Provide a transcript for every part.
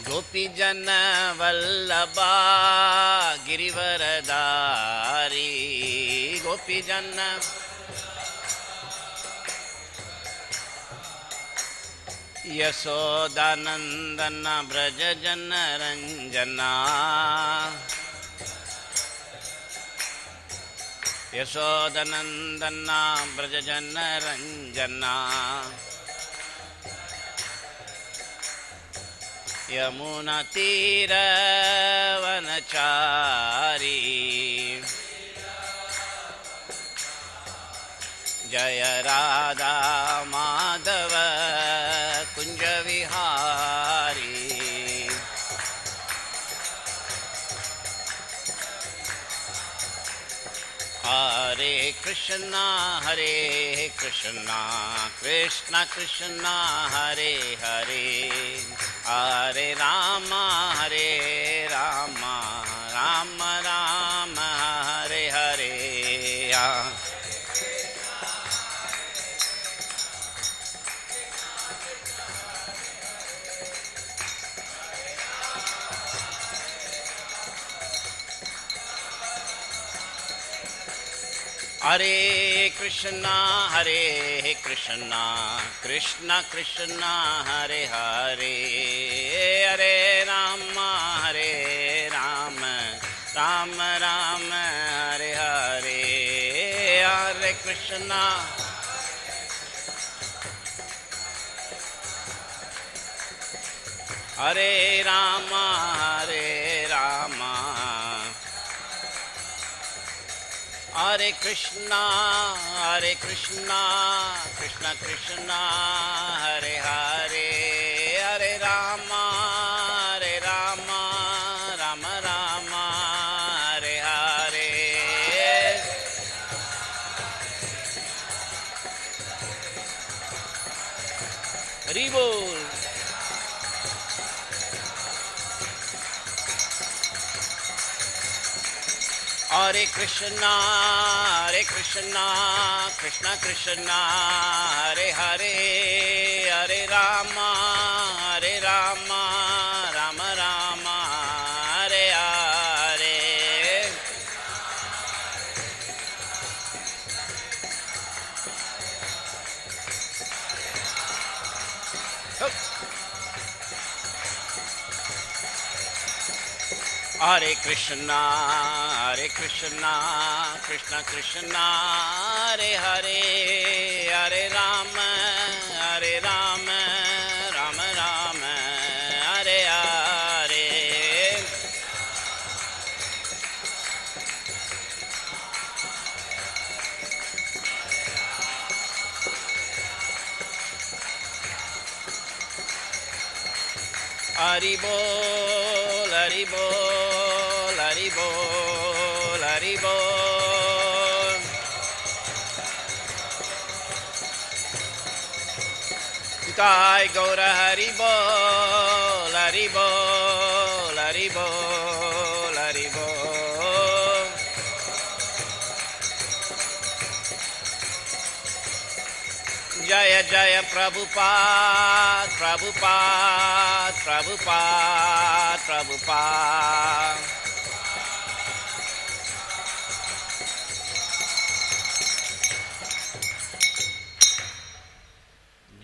गोपीजन वल्लभा गिरिवरदारी गोपीजन यशोदानंदन ब्रज जन रंजना यशोदानंदन ब्रज जन रंजना यमुना तीर वनचारी जय राधा माधव कुंज विहारी हरे कृष्णा कृष्ण कृष्ण हरे हरे हरे राम राम राम हरे हरे हरे कृष्णा कृष्ण कृष्ण हरे हरे हरे राम राम राम राम हरे हरे हरे कृष्णा हरे राम हरे कृष्णा कृष्ण कृष्ण हरे हरे हरे राम राम राम हरे हरे हरि बोल। हरे कृष्णा कृष्ण कृष्ण हरे हरे हरे राम राम राम हरे हरे हरे कृष्णा कृष्ण कृष्ण हरे हरे हरे राम राम राम हरे हरे हरि बोल हरि बोल हरि बोल हरि बोल। निताय गौर हरि बोल हरि बोल हरि बोल हरि बोल। जय जय प्रभुपाद प्रभुपाद प्रभुपाद प्रभुपाद।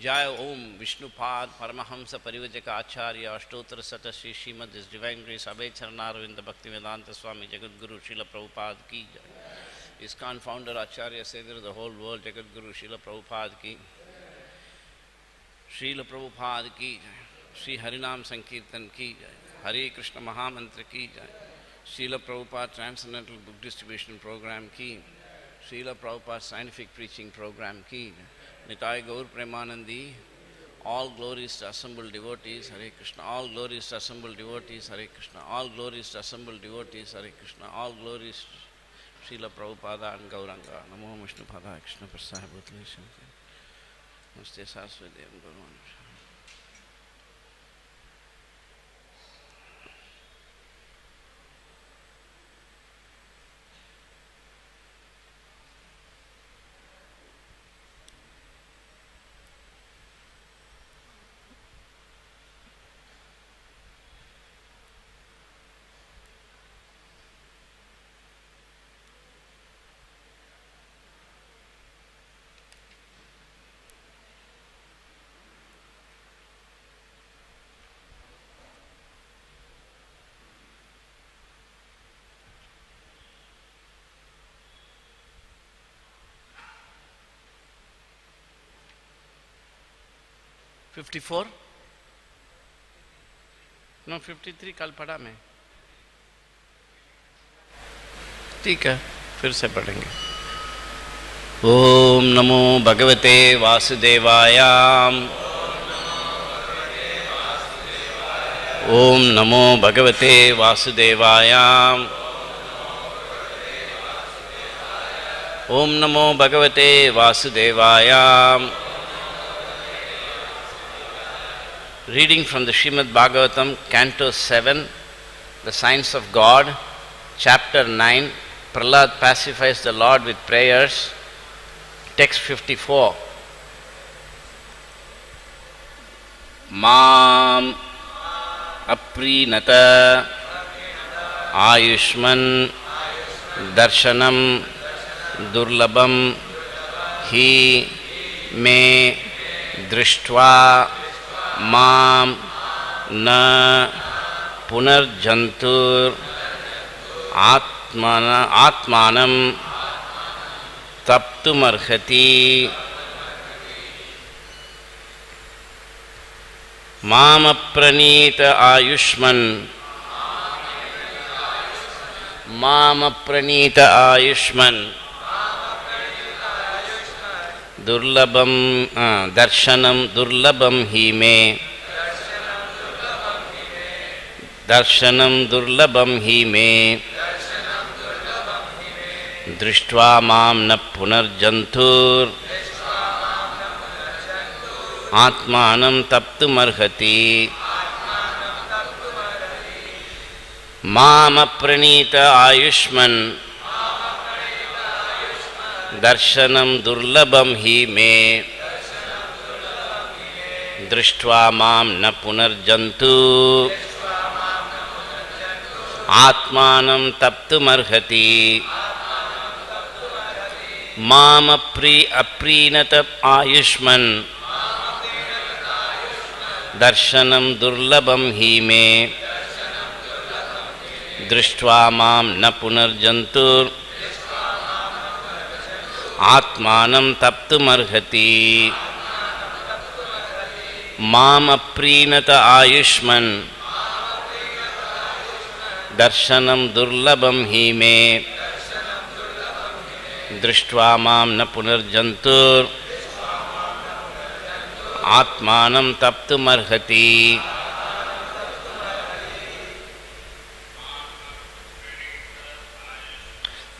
जय ओम विष्णुपाद परमहंस परिवजक आचार्य अष्टोत्तर शत श्री श्रीमद डिवाइन ग्रेस अभय चरणारविंद भक्ति वेदांत स्वामी जगद्गुरु श्रील प्रभुपाद की जय। ISKCON founder Acharya Savior of the whole world जगद्गुरु श्रील प्रभुपाद की श्रील प्रभुपाद की जय। श्री हरिनाम संकीर्तन की जय। हरे कृष्ण महामंत्र की जय। Srila Prabhupada transcendental book distribution program की। Srila Prabhupada scientific preaching program की। निताय गौर Premanandi. All glories to assembled devotees, Hare Krishna. All glories to assembled devotees, Hare Krishna. All glories to assembled devotees, Hare Krishna. All glories to Srila Prabhupada and Gauranga. Namo Vishnu Pada Krishna Prasaya Bhutale Shankar. Namaste Saraswati Devam Gurvan. 54? No, 53 कल पढ़ा मैं. ठीक है, फिर से पढ़ेंगे. ओम नमो भगवते वासुदेवाय. ओम नमो भगवते वासुदेवाय. ओम नमो भगवते वासुदेवाय. Reading from the Srimad Bhagavatam, Canto 7, The Signs of God, Chapter 9, Prahlad pacifies the Lord with prayers, text 54. Mam aprinata ayushman darshanam durlabam hi me drishtva माम न पुनर्जंतुर आत्मानं तप्तुमर्हति. मामप्रणीत आयुष्मन् दुर्लभम दर्शनम दुर्लभम ही मे दृष्ट्वा मां न पुनर्जंतुर आत्मानं तप्तुमर्हति. मामप्रणीत आयुष्मन् दर्शनम दुर्लभम ही मे दृष्ट्वा मां न पुनर्जंतु आत्मानं तप्तुमर्हति. अप्रीणत आयुष्मन् दर्शनम दुर्लभम ही मे दृष्ट्वा मां न पुनर्जंतु आत्मानं तप्तुमर्हति. मामप्रीणत आयुष्मन् दर्शनं दुर्लभं हि मे दृष्ट्वा मां न पुनर्जन्तुर् आत्मानं तप्तुमर्हति.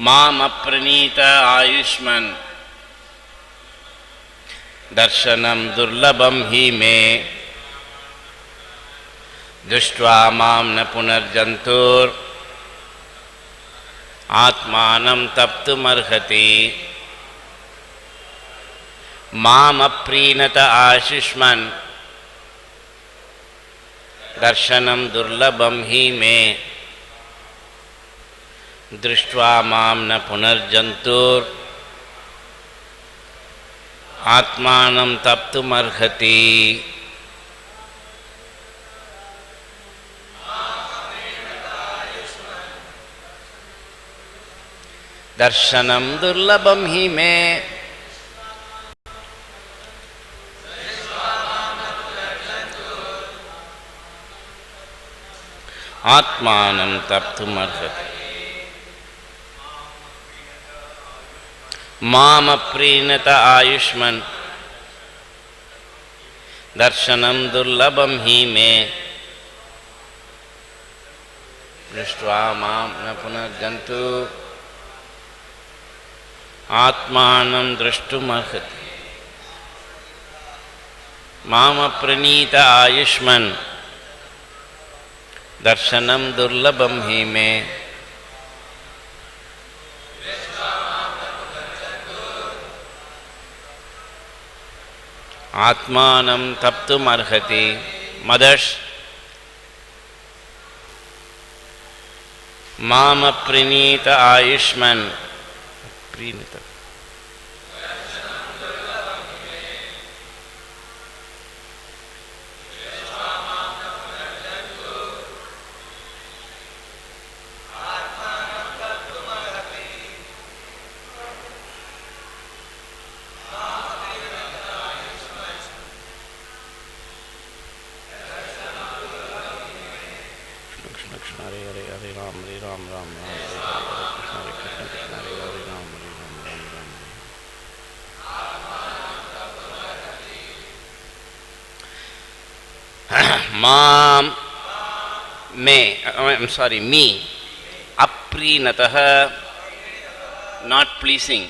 मामप्रणीत आयुष्मन् दर्शनं दुर्लभं हि मे दृष्ट्वा मां न पुनर्जन्तुर् आत्मानं तप्तुमर्हति. मामप्रीणत आयुष्मन् दर्शनं दुर्लभं हि मे दृष्ट्वा मां न पुनर्जन्तुर् आत्मानं तप्तुमर्हति. दर्शनं दुर्लभं हि मे आत्मानं तप्तुमर्हति. मामप्रीणत आयुष्मन् दर्शनं दुर्लभं हि मे दृष्ट्वा मां न पुनर्जन्तु आत्मानं द्रष्टुमर्हति. मामप्रणीत आयुष्मन् दर्शनं दुर्लभं हि मे आत्मानं तप्तुमर्हति. मदर्स मामप्रणीत आयुष्मन् प्रीणित Hare Hare, Hare Ram, Ram Ram, Hare Krishna, Krishna Hare Hare, Ram Ram, Ram. Me, aprinataha, not pleasing.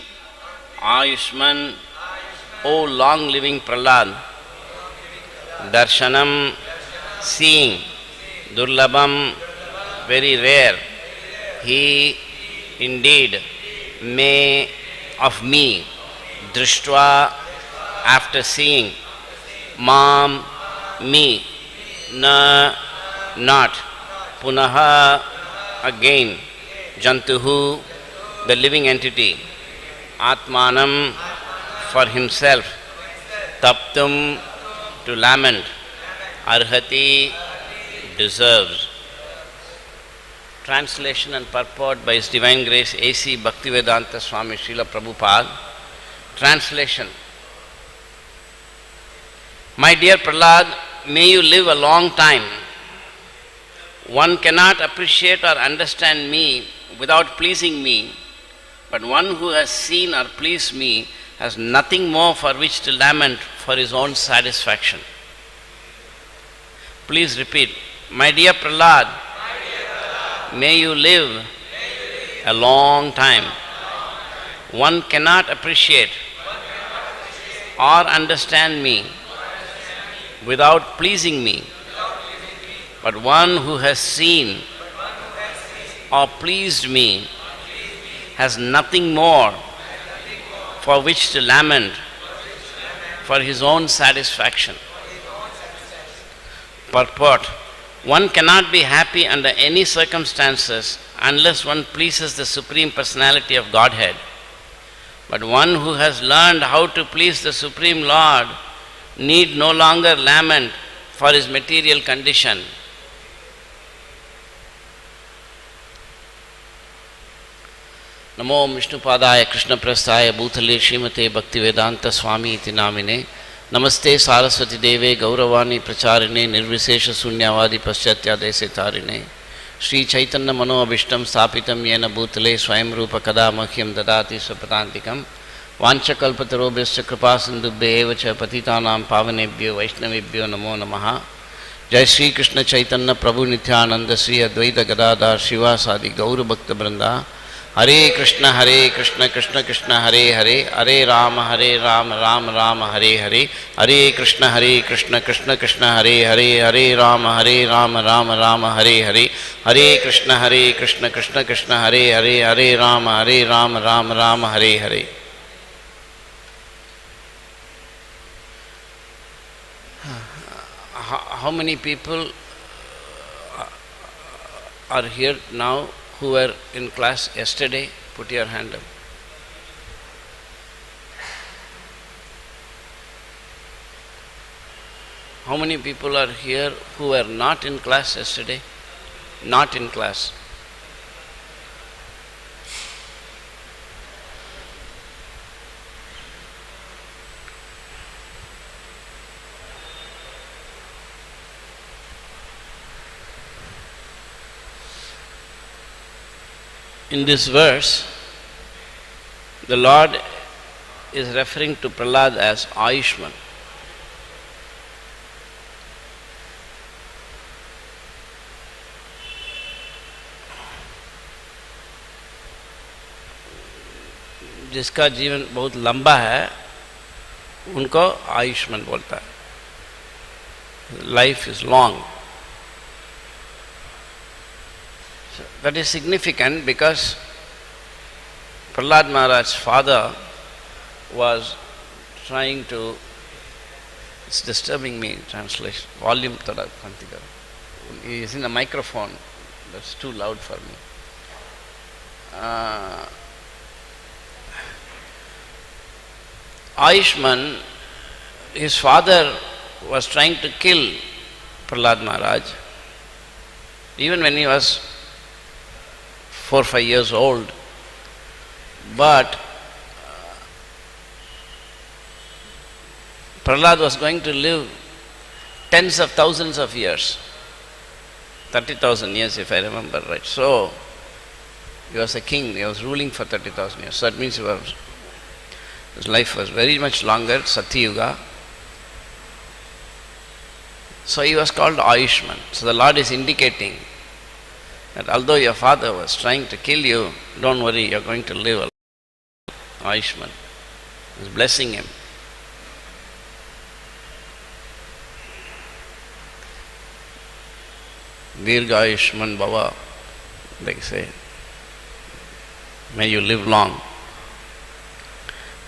Ayushman, O long living Prahlad. Darshanam, seeing. Durlabham, very rare. He indeed may of me. Drishtva, after seeing. Mam, me. Na, not. Punaha, again. Jantuhu, the living entity. Atmanam, for himself. Taptum, to lament. Arhati, deserves. Translation and purport by His Divine Grace A.C. Bhaktivedanta Swami Srila Prabhupada. Translation. My dear Prahlad, may you live a long time. One cannot appreciate or understand me without pleasing me, but one who has seen or pleased me has nothing more for which to lament for his own satisfaction. Please repeat. My dear Prahlad, may you live a long time. One cannot appreciate or understand me without pleasing me, but one who has seen or pleased me has nothing more for which to lament for his own satisfaction. Purport. One cannot be happy under any circumstances unless one pleases the Supreme Personality of Godhead. But one who has learned how to please the Supreme Lord need no longer lament for his material condition. Namo Vishnupadaya Krishna Prasthaya Bhutale Srimate Bhaktivedanta Swami iti namine. Namaste Saraswati Deve Gauravani Pracharine Nirvisesha Sunyavadi Paschatya Dese Tarine. Sri Chaitanya Mano Abhishtam Stapitam Yena Bhutale Swayam Rupa Kada Mahyam Dadati Swapatantikam. Vanchakalpatarobhyascha Kripasindubhye Evacha Patitanam Pavanebhyo Vaishnavibhyo Namo Namaha. Jai Sri Krishna Chaitanya Prabhu Nityananda Sri Advaita Gadadhar Shivasadi Gaura Bhakta Vrinda. Hare Krishna Krishna Krishna Hare Hare Hare Rama Rama Rama Hare Hare Hare Krishna Krishna Krishna Hare Hare Hare Rama Rama Rama Hare Hare Hare Krishna Krishna Krishna Hare Hare Hare Rama Rama Rama Hare Hare. How many people are here now who were in class yesterday? Put your hand up. How many people are here who were not in class yesterday? Not in class. In this verse, the Lord is referring to Prahlad as Ayushman. जिसका जीवन बहुत लंबा है उनको आयुष्मान बोलता है. Life is long. So that is significant because Prahlad Maharaj's father was trying to, it's disturbing me, translation, volume thoda kanti karo. He is in a microphone, that's too loud for me. Ayushman, his father was trying to kill Prahlad Maharaj even when he was 4 or 5 years old. But Prahlad was going to live tens of thousands of years. 30,000 years if I remember right. So, he was a king, he was ruling for 30,000 years. So that means his life was very much longer, Satyuga. So he was called Ayushman. So the Lord is indicating that although your father was trying to kill you, don't worry, you are going to live. Ayushman is blessing him. Dirgha Ayushman Bhava, they say. May you live long.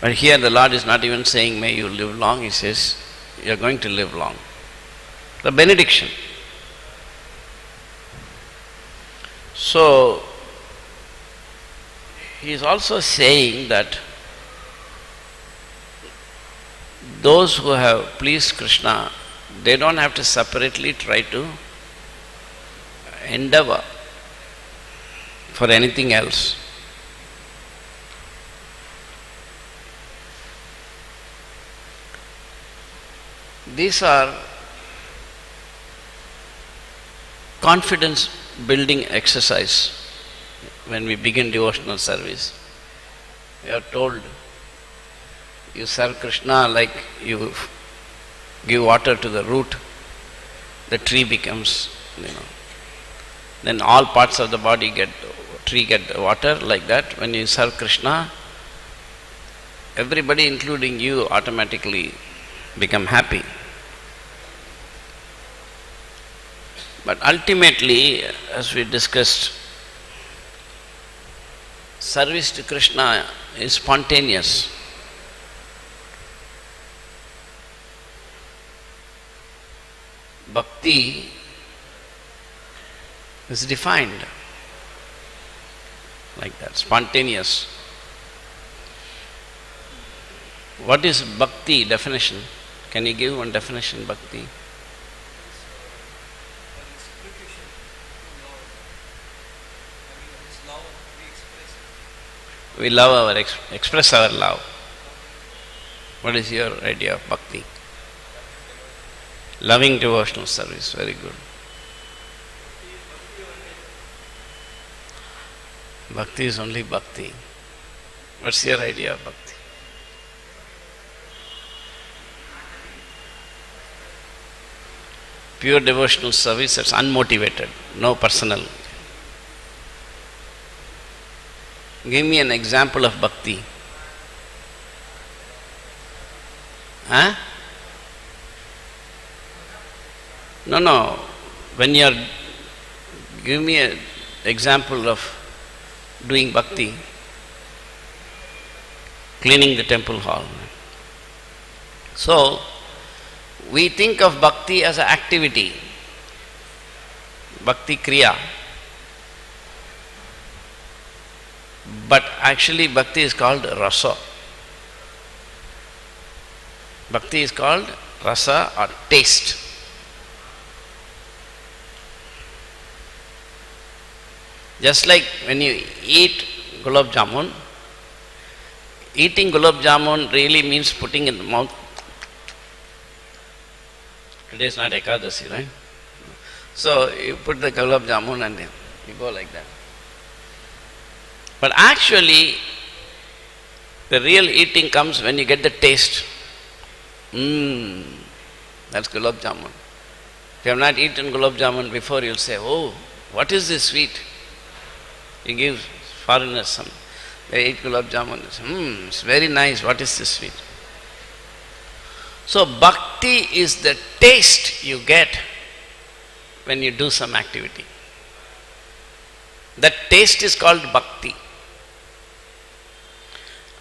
But here the Lord is not even saying may you live long, He says you are going to live long. The benediction. So, He is also saying that those who have pleased Krishna, they don't have to separately try to endeavor for anything else. These are confidence building exercise when we begin devotional service. We are told you serve Krishna like you give water to the root, the tree becomes, then all parts of the body get water like that. When you serve Krishna, everybody including you automatically become happy. But ultimately, as we discussed, service to Krishna is spontaneous. Bhakti is defined like that, spontaneous. What is bhakti definition? Can you give one definition, bhakti? We love express our love. What is your idea of bhakti? Loving devotional service, very good. Bhakti is only bhakti. What's your idea of bhakti? Pure devotional service, that's unmotivated, no personal. Give me an example of bhakti. Huh? No. When you are, give me an example of doing bhakti. Cleaning the temple hall. So, we think of bhakti as an activity. Bhakti kriya. But actually bhakti is called rasa. Bhakti is called rasa or taste. Just like when you eat gulab jamun, eating gulab jamun really means putting in the mouth. Today is not Ekadasi, right? So you put the gulab jamun and you go like that. But actually, the real eating comes when you get the taste. That's gulab jamun. If you have not eaten gulab jamun before, you'll say, oh, what is this sweet? You give foreigners some. They eat gulab jamun. It's very nice. What is this sweet? So, bhakti is the taste you get when you do some activity. That taste is called bhakti.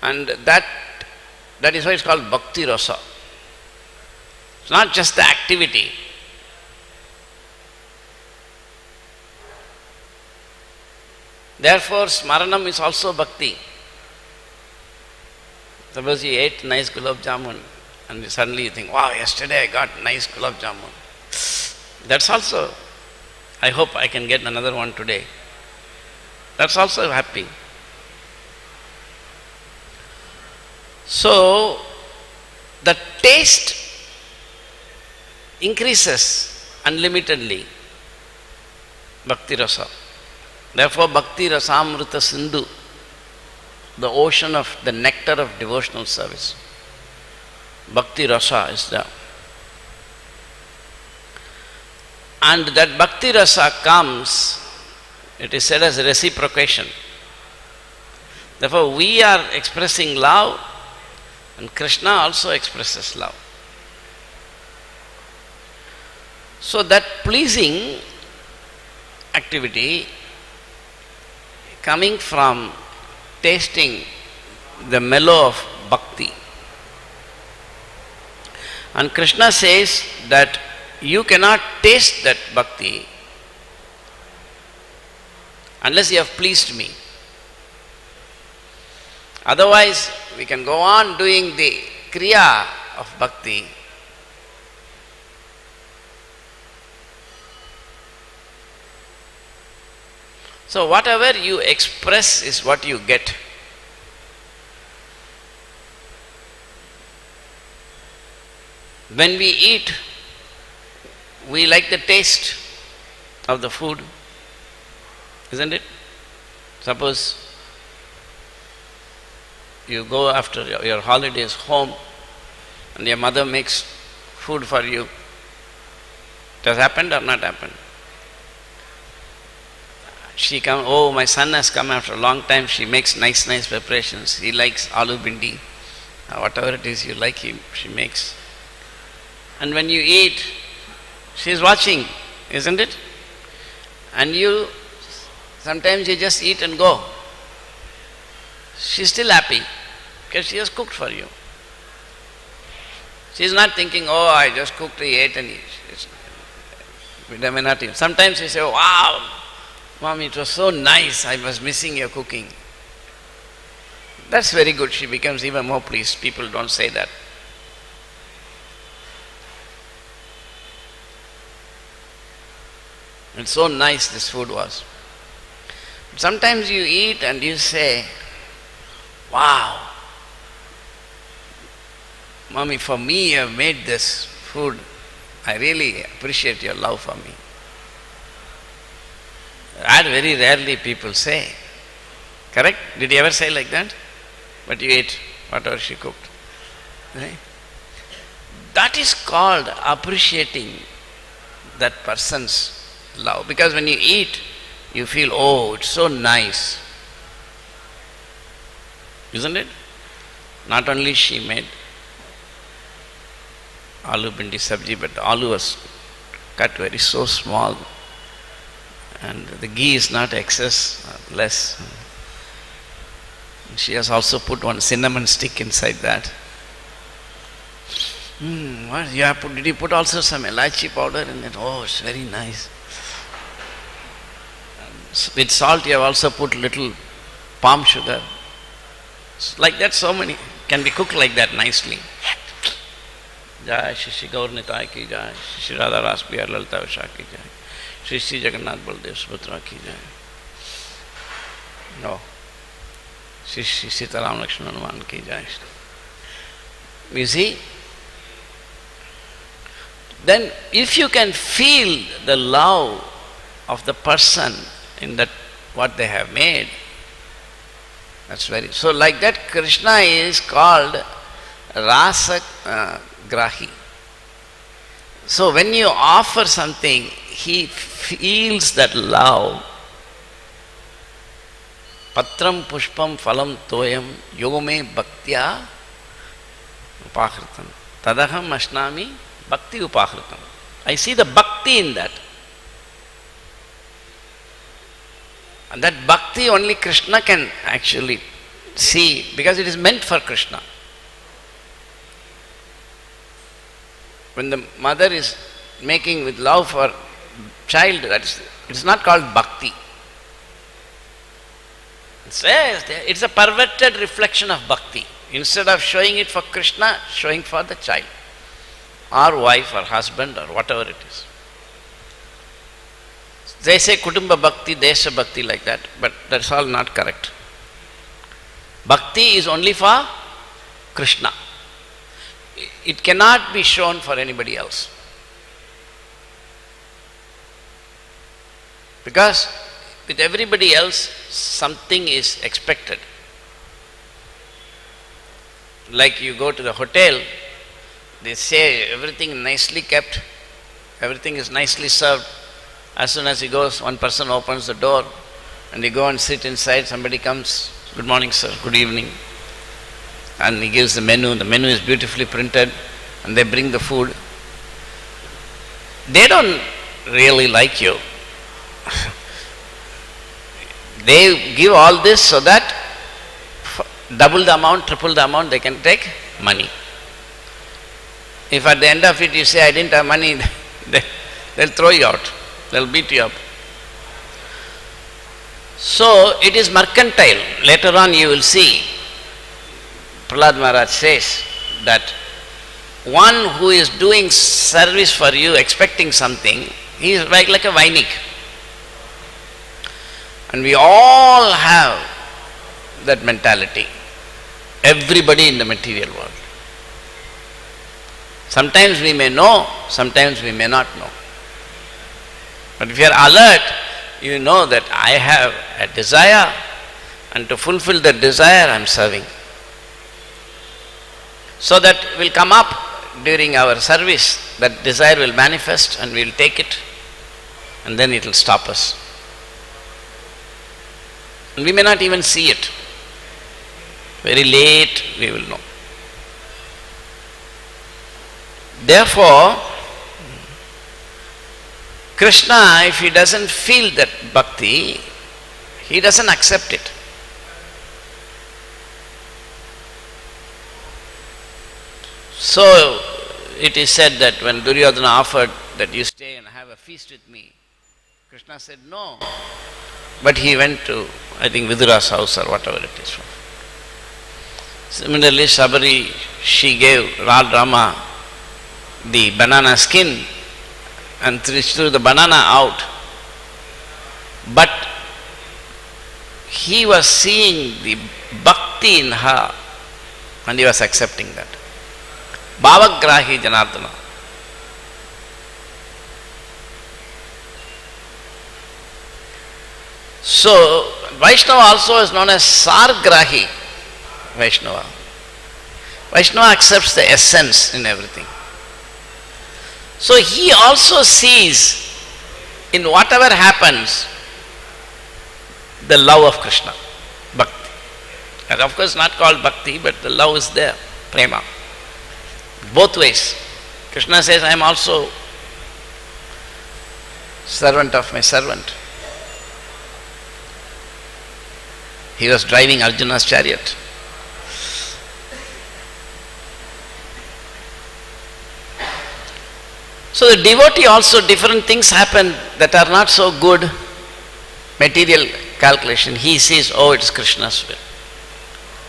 And that is why it's called bhakti rasa. It's not just the activity. Therefore, smaranam is also bhakti. Suppose you ate nice gulab jamun and suddenly you think, wow, yesterday I got nice gulab jamun. That's also, I hope I can get another one today. That's also happy. So, the taste increases unlimitedly Bhakti Rasa. Therefore, Bhakti Rasamrita Sindhu, the ocean of the nectar of devotional service. Bhakti Rasa is there. And that Bhakti Rasa comes, it is said as reciprocation. Therefore, we are expressing love and Krishna also expresses love. So that pleasing activity coming from tasting the mellow of bhakti. And Krishna says that you cannot taste that bhakti unless you have pleased me. Otherwise, we can go on doing the kriya of bhakti. So whatever you express is what you get. When we eat, we like the taste of the food, isn't it? Suppose you go after your holidays home and your mother makes food for you. It has happened or not happened? She come, oh, my son has come after a long time, she makes nice preparations. He likes aloo bindi, whatever it is you like, she makes. And when you eat, she is watching, isn't it? And you, sometimes you just eat and go. She is still happy because she has cooked for you. She is not thinking, oh, I just cooked, he ate and we may not eat. Sometimes she say, wow, Mommy, it was so nice, I was missing your cooking. That's very good, she becomes even more pleased. People don't say that. It's so nice this food was. Sometimes you eat and you say, wow, Mommy, for me you have made this food. I really appreciate your love for me. That very rarely people say. Correct? Did you ever say like that? But you ate whatever she cooked. Right? That is called appreciating that person's love. Because when you eat, you feel, oh, it's so nice. Isn't it? Not only she made aloo bindi sabji, but the aloo was cut very so small. And the ghee is not excess, less. She has also put one cinnamon stick inside that. What you have put? Did you put also some elaichi powder in it? Oh, it's very nice. And with salt, you have also put little palm sugar. Like that, so many can be cooked like that nicely. Jai Shri Gaur Nitai ki jai, Shri Radha Rasabihariji Lalita Visha ki jai, Shri Shri Jagannath Baldev Subhadra ki jai. No. Shri Shri Sitaram Lakshmana Hanuman ki jai. You see, then if you can feel the love of the person in that what they have made, that's very, so like that Krishna is called Rasagrahi. So when you offer something, he feels that love. Patram pushpam phalam toyam yogame bhaktya upahritam tadaham ashnami bhakti upahritam. I see the bhakti in that. And that bhakti only Krishna can actually see, because it is meant for Krishna. When the mother is making with love for child, it's not called bhakti. It's a perverted reflection of bhakti. Instead of showing it for Krishna, showing for the child, or wife, or husband, or whatever it is. They say Kutumba Bhakti, Desha Bhakti like that, but that's all not correct. Bhakti is only for Krishna. It cannot be shown for anybody else. Because with everybody else, something is expected. Like you go to the hotel, they say everything nicely kept, everything is nicely served. As soon as he goes, one person opens the door and you go and sit inside, somebody comes, good morning sir, good evening. And he gives the menu is beautifully printed and they bring the food. They don't really like you. They give all this so that double the amount, triple the amount, they can take money. If at the end of it you say, I didn't have money, they'll throw you out. They'll beat you up. So it is mercantile. Later on you will see, Prahlad Maharaj says that one who is doing service for you, expecting something, he is like a Vainik. And we all have that mentality. Everybody in the material world. Sometimes we may know, sometimes we may not know. But if you are alert, you know that I have a desire, and to fulfill that desire I am serving. So that will come up during our service, that desire will manifest and we will take it, and then it will stop us. And we may not even see it. Very late we will know. Therefore, Krishna, if he doesn't feel that bhakti, he doesn't accept it. So, it is said that when Duryodhana offered that you stay and have a feast with me, Krishna said no. But he went to, I think, Vidura's house or whatever it is from. Similarly, Sabari, she gave Rama the banana skin and threw the banana out. But he was seeing the bhakti in her and he was accepting that. Bhavagrahi Janardana. So, Vaishnava also is known as Sargrahi Vaishnava. Vaishnava accepts the essence in everything. So he also sees in whatever happens the love of Krishna, bhakti. And of course not called bhakti, but the love is there, prema. Both ways. Krishna says, I am also servant of my servant. He was driving Arjuna's chariot. So the devotee also, different things happen that are not so good, material calculation. He says, oh, it's Krishna's will.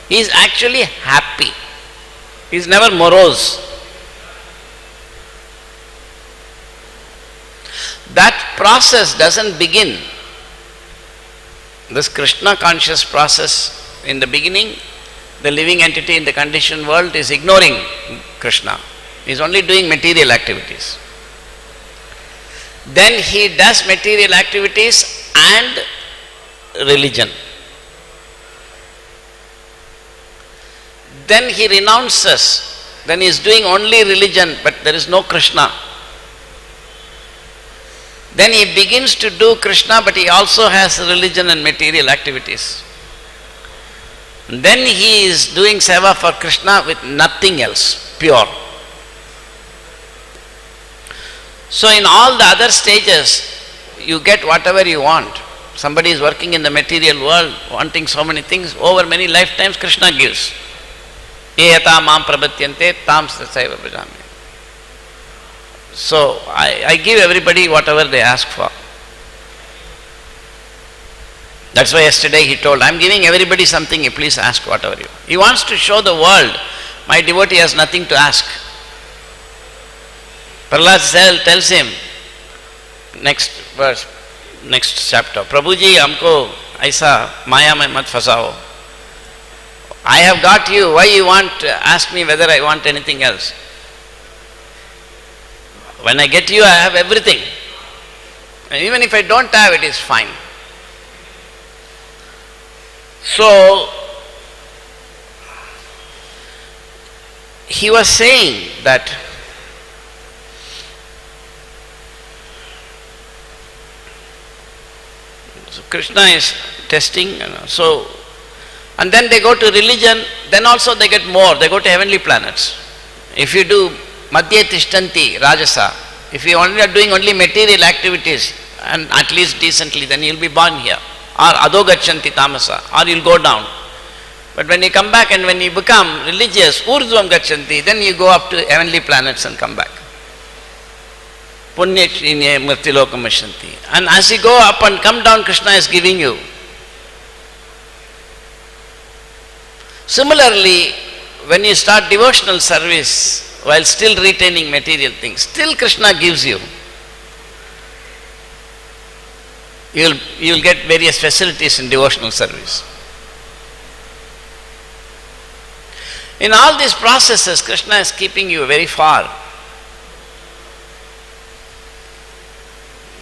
He is actually happy. He is never morose. That process doesn't begin. This Krishna conscious process, in the beginning, the living entity in the conditioned world is ignoring Krishna. He is only doing material activities. Then he does material activities and religion. Then he renounces. Then he is doing only religion, but there is no Krishna. Then he begins to do Krishna, but he also has religion and material activities. And then he is doing seva for Krishna with nothing else, pure. So in all the other stages, you get whatever you want. Somebody is working in the material world, wanting so many things, over many lifetimes Krishna gives. Ye yata mam prabhatyante tam saiva bhajami. So I give everybody whatever they ask for. That's why yesterday he told, I am giving everybody something, you please ask whatever you want. He wants to show the world, my devotee has nothing to ask. Prahlad tells him, next verse, next chapter, Prabhuji, humko aisa maya mein mat fasao. I have got you, why you want to ask me whether I want anything else? When I get you, I have everything. And even if I don't have, it is fine. So, he was saying that so Krishna is testing, so, and then they go to religion, then also they get more, they go to heavenly planets. If you do Madhya Tishtanti, Rajasa, if you only are doing only material activities and at least decently, then you'll be born here. Or Adogachanti Tamasa, or you'll go down. But when you come back and when you become religious, Urdhvam Gachanti, then you go up to heavenly planets and come back. Punyakshine Murtilokam Ashanti. And as you go up and come down, Krishna is giving you. Similarly, when you start devotional service while still retaining material things, still Krishna gives you. You'll get various facilities in devotional service. In all these processes, Krishna is keeping you very far.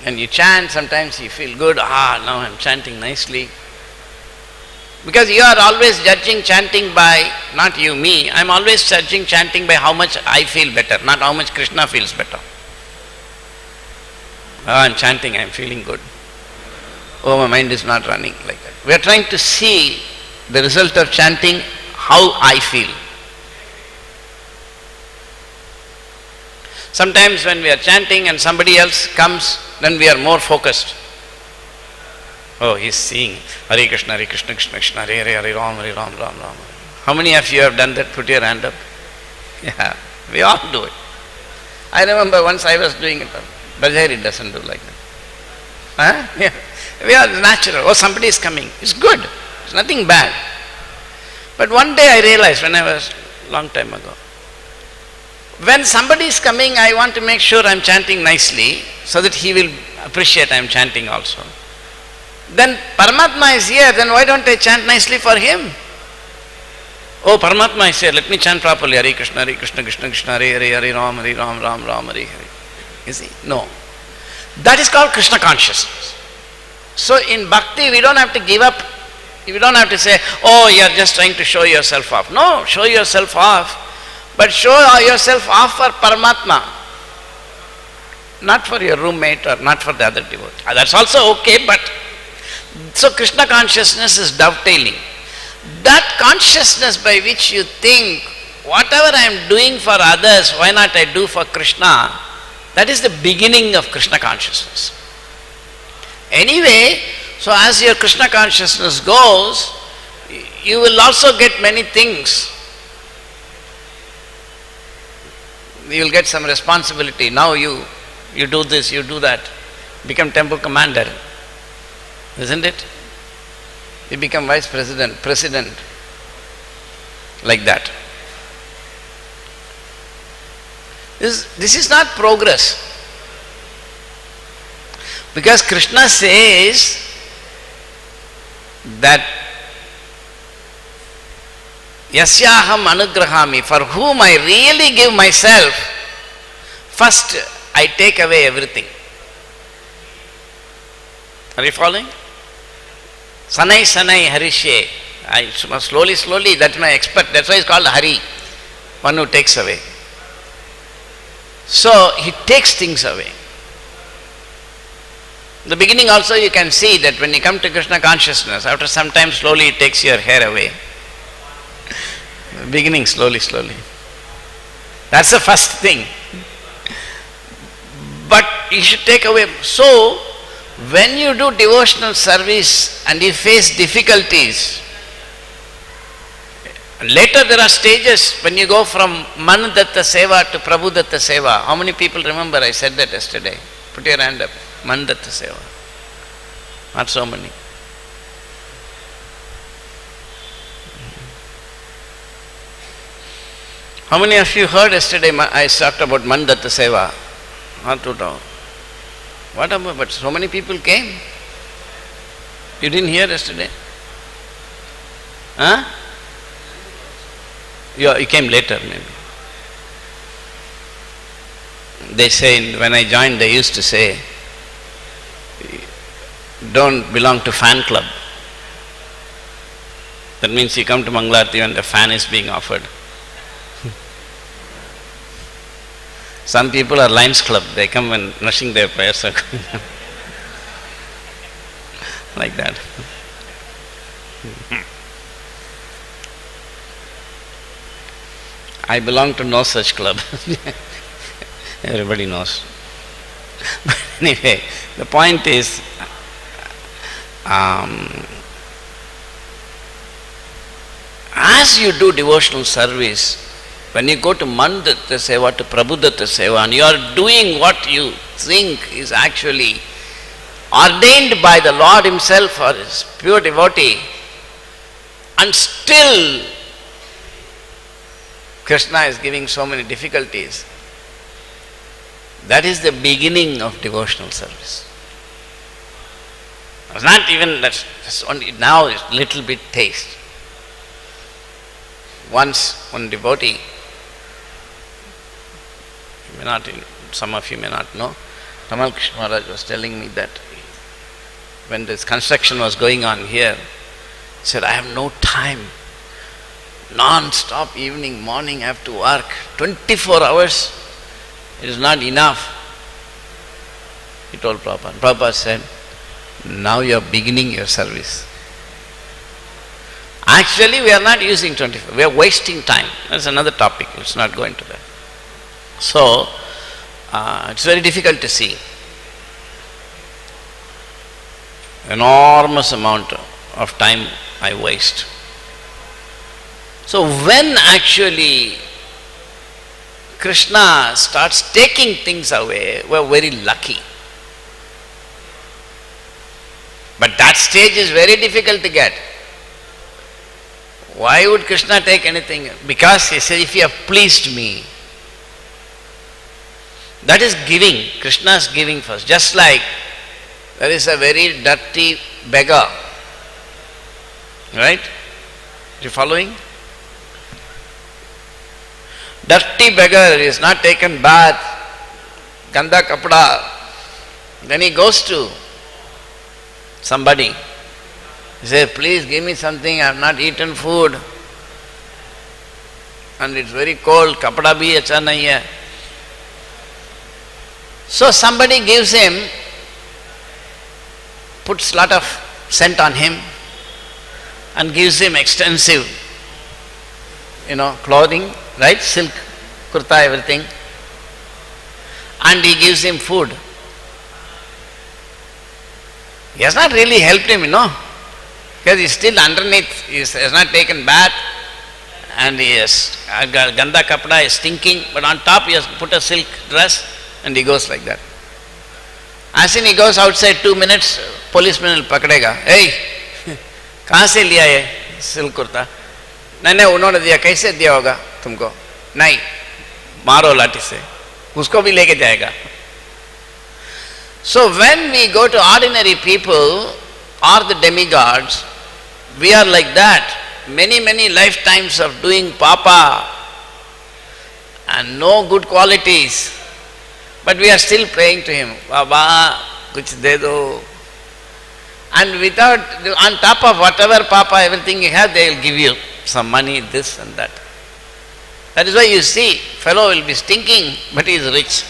When you chant, sometimes you feel good, now I'm chanting nicely. Because you are always judging chanting by, not you, me, I'm always judging chanting by how much I feel better, not how much Krishna feels better. I'm chanting, I'm feeling good. Oh, my mind is not running like that. We are trying to see the result of chanting, how I feel. Sometimes when we are chanting and somebody else comes, then we are more focused. Oh, he's seeing Hare Krishna, Krishna Krishna, Hare Hare, Hare Ram, Hare Ram, Ram Ram. How many of you have done that? Put your hand up. Yeah, we all do it. I remember once I was doing it. Bhajari doesn't do like that. Yeah. We are natural. Oh, somebody is coming. It's good. It's nothing bad. But one day I realized, when I was long time ago, when somebody is coming, I want to make sure I'm chanting nicely so that he will appreciate I'm chanting also. Then Paramatma is here, then why don't I chant nicely for him? Oh, Paramatma is here, let me chant properly. Hare Krishna, Krishna Krishna, Hare Hare, Hare Ram, Ram Ram, Hare Hare. You see? No. That is called Krishna consciousness. So in bhakti, we don't have to give up. We don't have to say, oh, you are just trying to show yourself off. No, show yourself off. But show yourself off for Paramatma. Not for your roommate or not for the other devotee. That's also okay, but so Krishna consciousness is dovetailing. That consciousness by which you think, whatever I am doing for others, why not I do for Krishna? That is the beginning of Krishna consciousness. Anyway, so as your Krishna consciousness goes, you will also get many things. You will get some responsibility. Now you do this, you do that. Become temple commander. Isn't it? You become vice president, president. Like that. This is not progress. Because Krishna says that Yasyaham anugrahami, for whom I really give myself, first I take away everything. Are you following? Sanai sanai harishe. Slowly, that's my expert. That's why it's called Hari, one who takes away. So he takes things away. In the beginning also you can see that when you come to Krishna consciousness, after some time slowly it takes your hair away. Beginning slowly. That's the first thing. But you should take away. So, when you do devotional service and you face difficulties, later there are stages when you go from Man Datta Seva to Prabhu Datta Seva. How many people remember I said that yesterday? Put your hand up. Man Datta Seva. Not so many. How many of you heard yesterday I talked about Man Datta Seva? Not too long. What about, but so many people came. You didn't hear yesterday? Huh? You came later maybe. They say, when I joined, they used to say, don't belong to fan club. That means you come to Mangalarti when the fan is being offered. Some people are Lions Club, they come when rushing their prayers are going on. Like that. I belong to no such club. Everybody knows. But anyway, the point is, as you do devotional service, when you go to Mandatta Seva, to Prabhudatta Seva, and you are doing what you think is actually ordained by the Lord Himself or His pure devotee, and still Krishna is giving so many difficulties, that is the beginning of devotional service. It's not even, that's only now it's little bit taste. Once one devotee, some of you may not know, Tamal Krishna Maharaj was telling me that when this construction was going on here, he said, I have no time. Non-stop evening, morning I have to work. 24 hours, it is not enough. He told Prabhupada. Prabhupada said, now you are beginning your service. Actually, we are not using 24, we are wasting time. That's another topic, let's not go into that. So, it's very difficult to see. Enormous amount of time I waste. So when actually Krishna starts taking things away, we are very lucky. But that stage is very difficult to get. Why would Krishna take anything? Because he says, if you have pleased me. That is giving. Krishna is giving first. Just like there is a very dirty beggar. Right? Are you following? Dirty beggar is not taken bath, ganda kapda. Then he goes to somebody. He says, please give me something, I have not eaten food. And it's very cold, kapda bhi acha nahi hai. So somebody gives him, puts lot of scent on him and gives him extensive, clothing, right? Silk, kurta, everything. And he gives him food. He has not really helped him, because he is still underneath, he has not taken bath, and he has ganda kapda is stinking, but on top he has put a silk dress, and he goes like that. As in he goes outside 2 minutes, policeman will pakadega. Hey, kahan se liya ye silk kurta? Naine unhone diya, kaise diya hoga tumko? Nahi, maro lati se. Usko bhi leke jayega. So when we go to ordinary people or the demigods, we are like that. Many, many lifetimes of doing papa and no good qualities. But we are still praying to him, Baba, kuch de do. And without, on top of whatever papa, everything you have, they will give you some money, this and that. That is why you see, fellow will be stinking, but he is rich.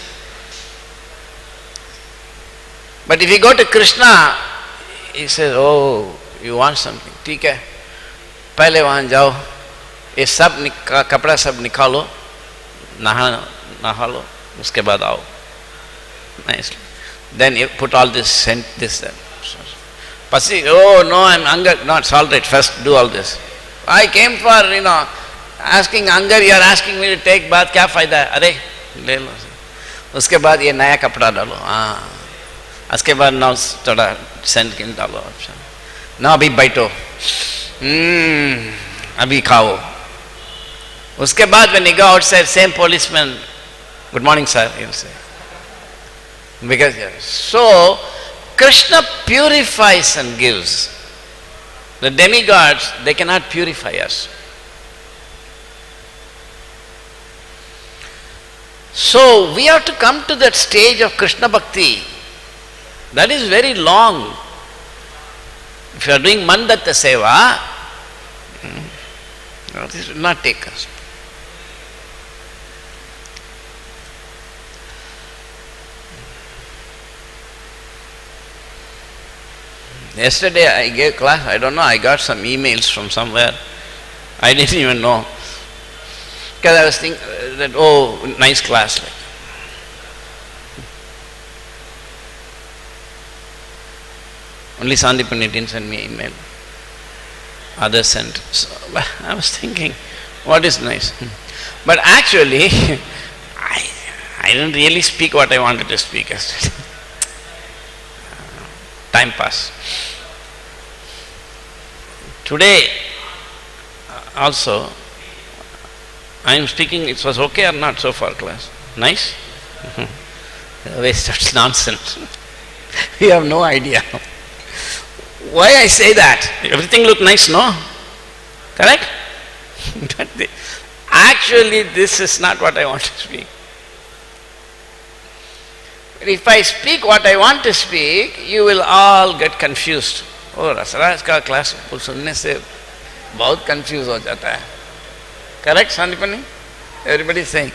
But if you go to Krishna, he says, oh, you want something, ठीक है, पहले वहाँ जाओ, ये सब कपड़ा सब निकालो, नहा लो, उसके बाद आओ. Nicely. Then you put all this scent, this, that. Pasi, oh no, I'm hunger. No, it's all right, first do all this. I came for, asking hunger, you are asking me to take bath, क्या फायदा है? अरे, ले लो. उसके बाद ये नया कपड़ा डालो. उसके बाद ना थोड़ा सेंट किन डालो. ना अभी बैठो. अभी खाओ. उसके बाद when you go outside, same policeman, good morning sir, he'll say. Because so Krishna purifies and gives. The demigods, they cannot purify us. So we have to come to that stage of Krishna Bhakti. That is very long. If you are doing Mandatta Seva, this will not take us. Yesterday I gave class, I don't know, I got some emails from somewhere. I didn't even know. Because I was thinking that, oh, nice class. Only Sandipani didn't send me an email. Others sent. So I was thinking, what is nice? But actually, I didn't really speak what I wanted to speak yesterday. Time pass. Today also, I am speaking, it was okay or not so far class? Nice? Waste of nonsense. You have no idea. Why I say that? Everything look nice, no? Correct? Actually, this is not what I want to speak. If I speak what I want to speak, you will all get confused. Oh, Rasaraj ka class sunne se bahut confused ho jata hai. Correct, Sandipani? Everybody is saying.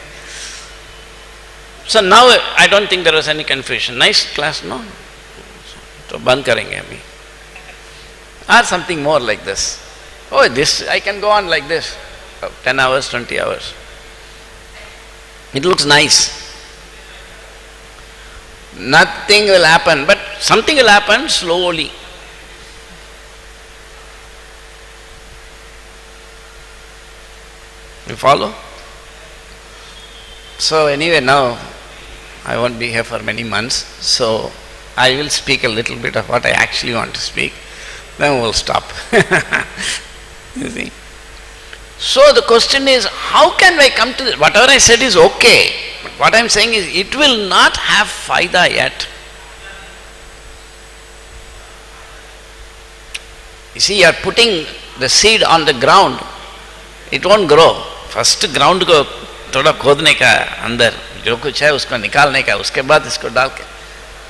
So now I don't think there was any confusion. Nice class, no? So band karenge abhi. Or something more like this. Oh, this, I can go on like this. 10 hours, 20 hours. It looks nice. Nothing will happen, but something will happen slowly. You follow? So anyway, now I won't be here for many months, so I will speak a little bit of what I actually want to speak, then we'll stop. You see? So the question is, how can I come to this? Whatever I said is okay, but what I am saying is, it will not have faida yet. You see, you are putting the seed on the ground, it won't grow. First ground को थोड़ा खोदने का अंदर जो कुछ है उसको निकालने का, उसके बाद इसको डाल के.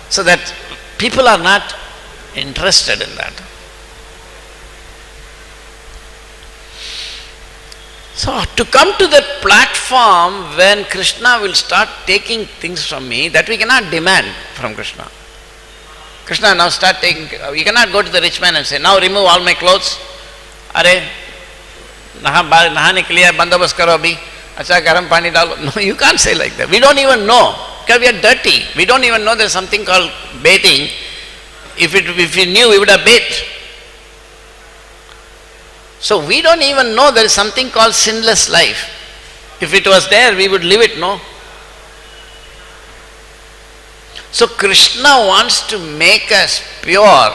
So that people are not interested in that. So to come to that platform when Krishna will start taking things from me, that we cannot demand from Krishna. Krishna now start taking, you cannot go to the rich man and say, now remove all my clothes. Are नहाने के लिए बंदोबस्त करो अभी, अच्छा गर्म पानी डालो. No, you can't say like that. We don't even know, because we are dirty. We don't even know there is something called bathing. If we knew, we would have bathed. So we don't even know there is something called sinless life. If it was there, we would live it, no? So Krishna wants to make us pure,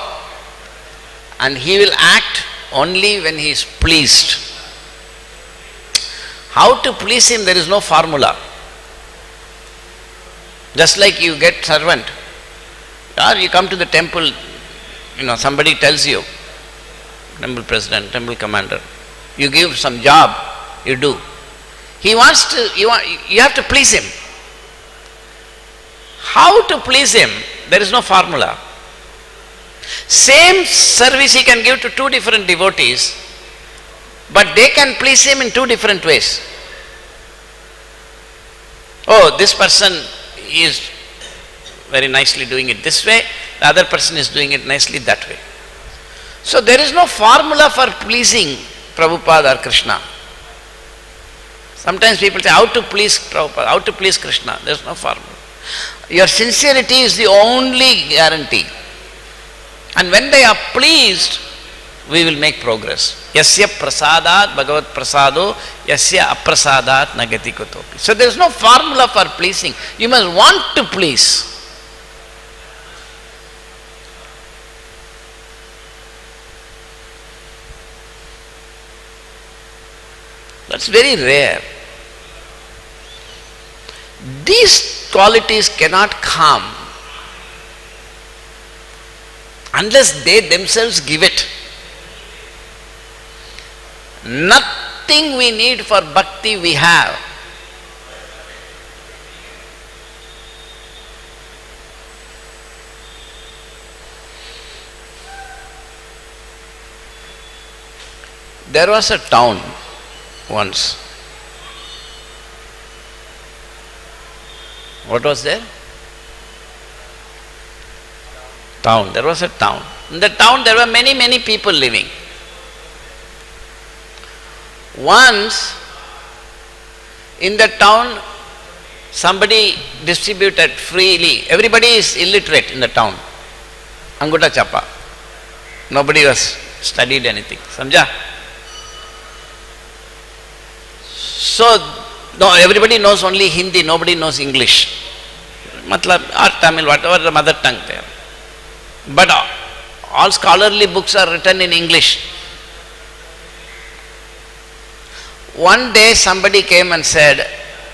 and he will act only when he is pleased. How to please him, there is no formula. Just like you get servant, or you come to the temple, somebody tells you, temple president, temple commander, you give some job, you do. He wants to, you have to please him. How to please him? There is no formula. Same service he can give to two different devotees, but they can please him in two different ways. Oh, this person is very nicely doing it this way, the other person is doing it nicely that way. So there is no formula for pleasing Prabhupada or Krishna. Sometimes people say, how to please Prabhupada, how to please Krishna? There is no formula. Your sincerity is the only guarantee. And when they are pleased, we will make progress. Yasya prasadat bhagavat prasado, yasya aprasadat nagati kotopi. So there is no formula for pleasing. You must want to please. That's very rare. These qualities cannot come unless they themselves give it. Nothing we need for bhakti we have. There was a town once. What was there? Town. There was a town. In the town there were many people living. Once in the town somebody distributed freely. Everybody is illiterate in the town. Anguta Chapa. Nobody was studied anything. Samjha? So, no, everybody knows only Hindi, nobody knows English. Matlab, or Tamil, whatever the mother tongue there. But all scholarly books are written in English. One day somebody came and said,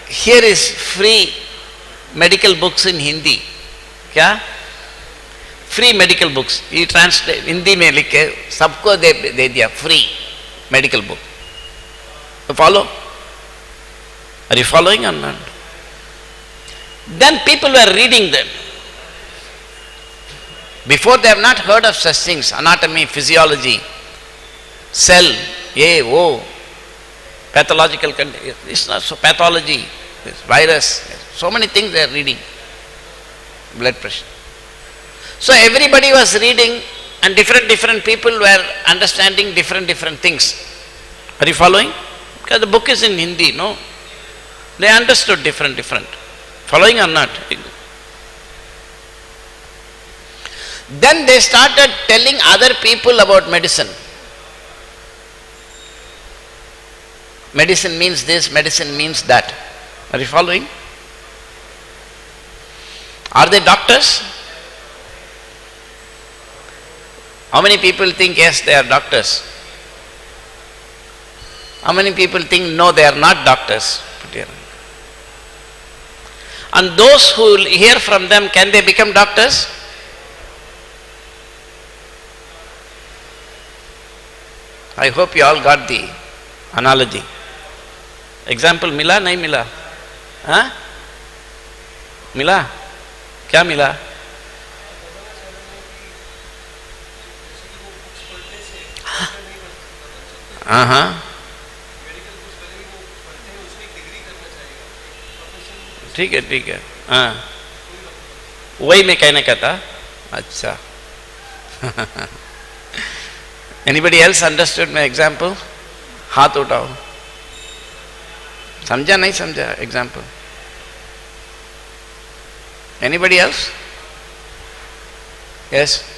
here is free medical books in Hindi. Kya? Free medical books. He translated Hindi mein likhe, sabko de diya, free medical book. You follow? Are you following or not? Then people were reading them. Before they have not heard of such things, anatomy, physiology, cell, A, O, pathological condition, it's not so pathology, this virus, so many things they are reading. Blood pressure. So everybody was reading and different people were understanding different things. Are you following? Because the book is in Hindi, no? They understood different. Following or not? Then they started telling other people about medicine. Medicine means this, medicine means that. Are you following? Are they doctors? How many people think yes, they are doctors? How many people think no, they are not doctors? Put here. And those who will hear from them, can they become doctors? I hope you all got the analogy. Example mila, nahi mila? Huh? Mila? Kya mila? ठीक है हाँ वही मैं कहने का था अच्छा anybody else understood my example? हाथ उठाओ समझा नहीं समझा example? Anybody else? Yes?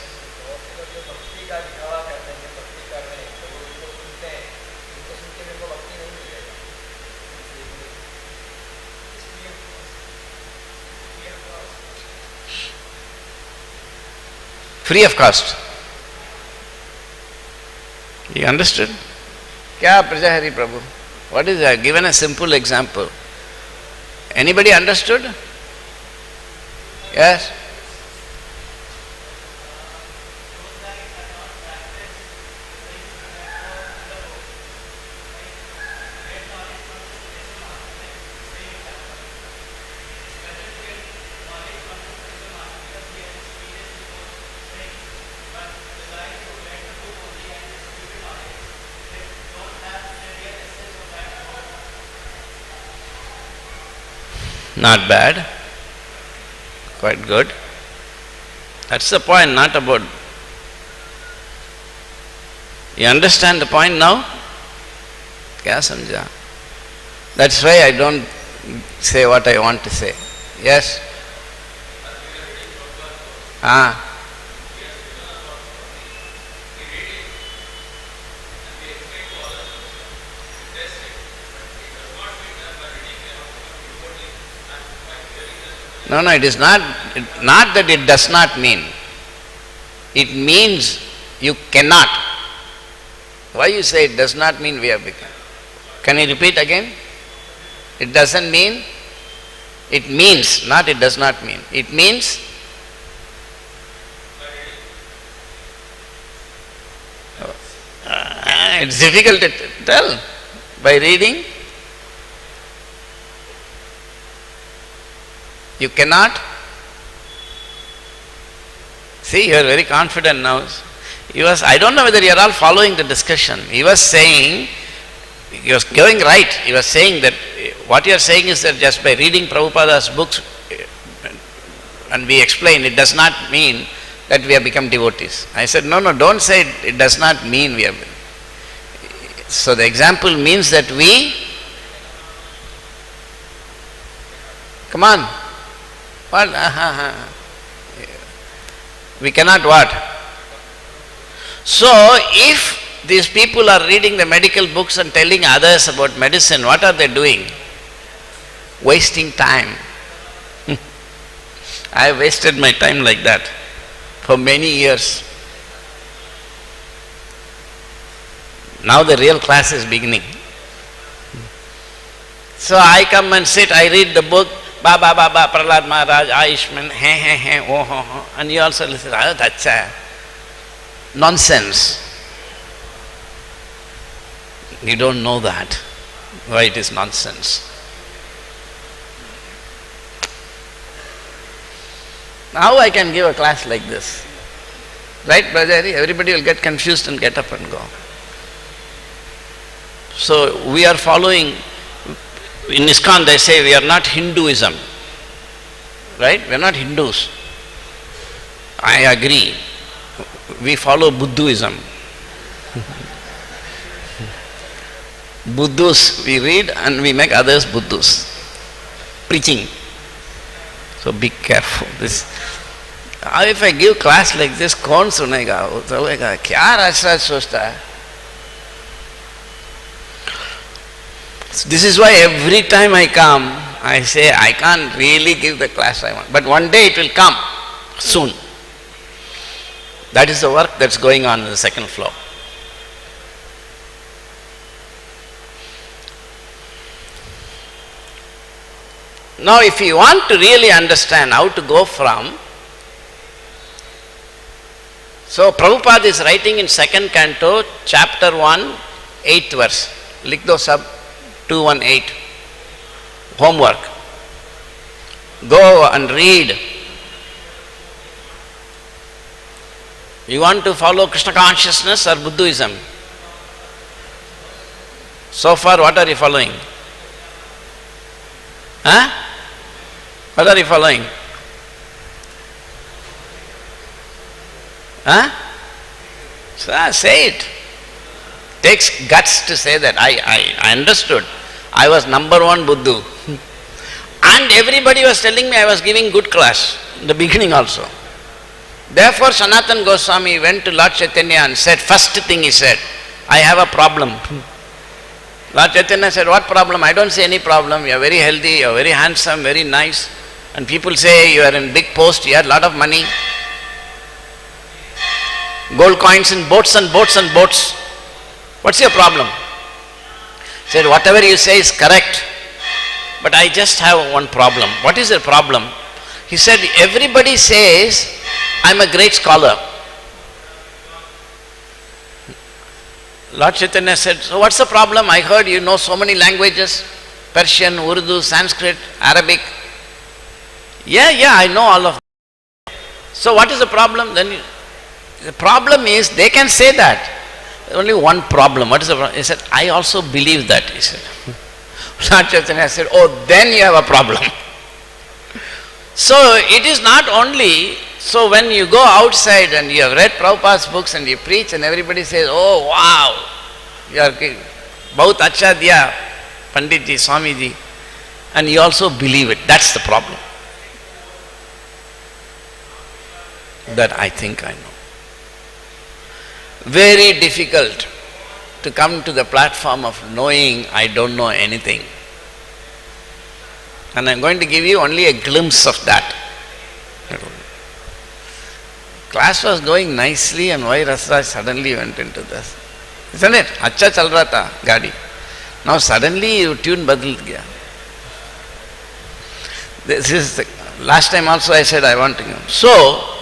Free of cost. You understood? Kya Prajahari Prabhu? What is that? Given a simple example. Anybody understood? Yes? Not bad. Quite good. That's the point, not about. You understand the point now? Kya samjha? That's why I don't say what I want to say. Yes? No, it is not that it does not mean. It means you cannot. Why you say it does not mean we have become? Can you repeat again? It doesn't mean, it means, not it does not mean. It means, it's difficult to tell by reading. You cannot. See, you are very confident now. I don't know whether you are all following the discussion. He was saying, he was going right. He was saying that what you are saying is that just by reading Prabhupada's books, and we explain, it does not mean that we have become devotees. I said, no, don't say it does not mean we have been. So the example means that we, come on, what? We cannot what? So if these people are reading the medical books and telling others about medicine, what are they doing? Wasting time. I have wasted my time like that for many years. Now the real class is beginning. So I come and sit, I read the book, Baba, Prahlad Maharaj, Ayushman, oh, and you also listen, that's nonsense. You don't know that, why it is nonsense. How I can give a class like this? Right, Brajari? Everybody will get confused and get up and go. So we are following, in ISKCON they say we are not Hinduism. Right? We are not Hindus. I agree. We follow Buddhism. Buddhus we read and we make others Buddhus. Preaching. So be careful. If I give class like this, कौन सुनेगा? वो बोलेगा क्या रसराज सोचता है? This is why every time I come, I say I can't really give the class I want. But one day it will come, soon. That is the work that's going on the second floor. Now if you want to really understand how to go from, so Prabhupada is writing in 2nd canto, chapter 1, 8th verse. Likh do sab, 218. Homework. Go and read. You want to follow Krishna consciousness or Buddhism? So far, what are you following? Huh? What are you following? Huh? So, say it. Takes guts to say that. I understood. I was number one Buddhu. And everybody was telling me I was giving good class in the beginning also. Therefore, Sanatana Goswami went to Lord Chaitanya and said, first thing he said, I have a problem. Lord Chaitanya said, what problem? I don't see any problem. You are very healthy, you are very handsome, very nice. And people say you are in big post, you have a lot of money. Gold coins in boats and boats and boats. What's your problem? He said, whatever you say is correct. But I just have one problem. What is the problem? He said, everybody says, I'm a great scholar. Lord Chaitanya said, so what's the problem? I heard you know so many languages, Persian, Urdu, Sanskrit, Arabic. Yeah, I know all of them. So what is the problem? Then the problem is, they can say that. Only one problem. What is the problem? He said, I also believe that, he said. Lord Chaitanya said, oh, then you have a problem. So it is not only, so when you go outside and you have read Prabhupada's books and you preach and everybody says, oh wow, you are bahut acha diya, Panditji, Swamiji, and you also believe it. That's the problem. That I think I know. Very difficult to come to the platform of knowing I don't know anything. And I am going to give you only a glimpse of that. Class was going nicely and why Rasaraj suddenly went into this? Isn't it? Acha chal raha tha gaadi. Now suddenly you tune badal gaya. This is the, last time also I said I want to know. So,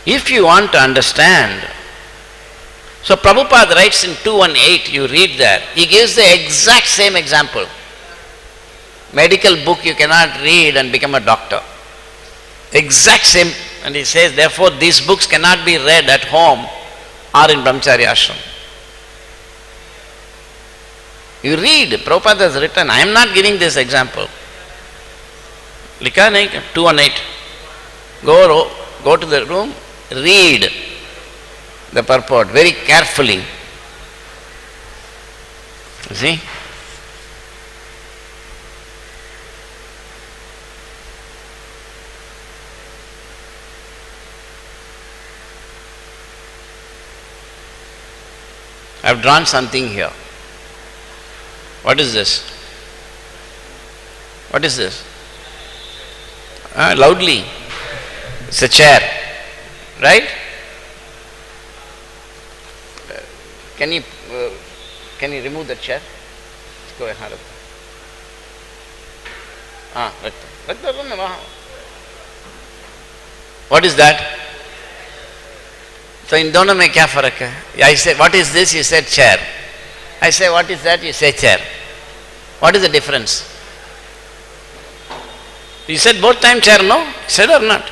if you want to understand, so Prabhupada writes in 218, you read there, he gives the exact same example. Medical book you cannot read and become a doctor. Exact same And he says, therefore these books cannot be read at home or in Brahmacharya ashram. You read, Prabhupada has written, I am not giving this example. Likha nahi, 218. Go to the room, read the purport very carefully. You see? I have drawn something here. What is this? What is this? Loudly. It's a chair. Right? Can you remove the chair? Let's go ahead. What is that? So in dono mein kya farak hai? I say, what is this? You said chair. I say, what is that? You say chair. What is the difference? You said both time chair, no? Said or not?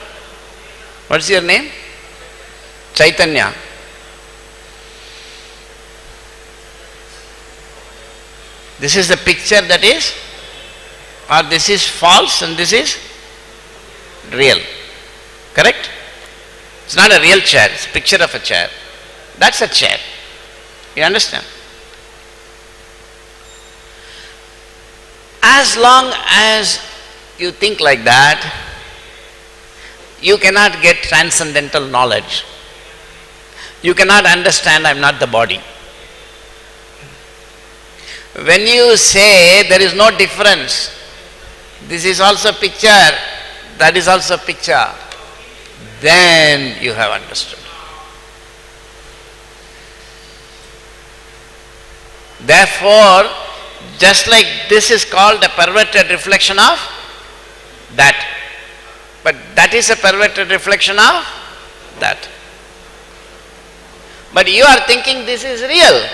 What's your name? Chaitanya. This is the picture that is, or this is false and this is real. Correct? It's not a real chair, it's a picture of a chair. That's a chair. You understand? As long as you think like that, you cannot get transcendental knowledge. You cannot understand I am not the body. When you say there is no difference, this is also picture, that is also picture, then you have understood. Therefore, just like this is called a perverted reflection of that, but that is a perverted reflection of that. But you are thinking this is real.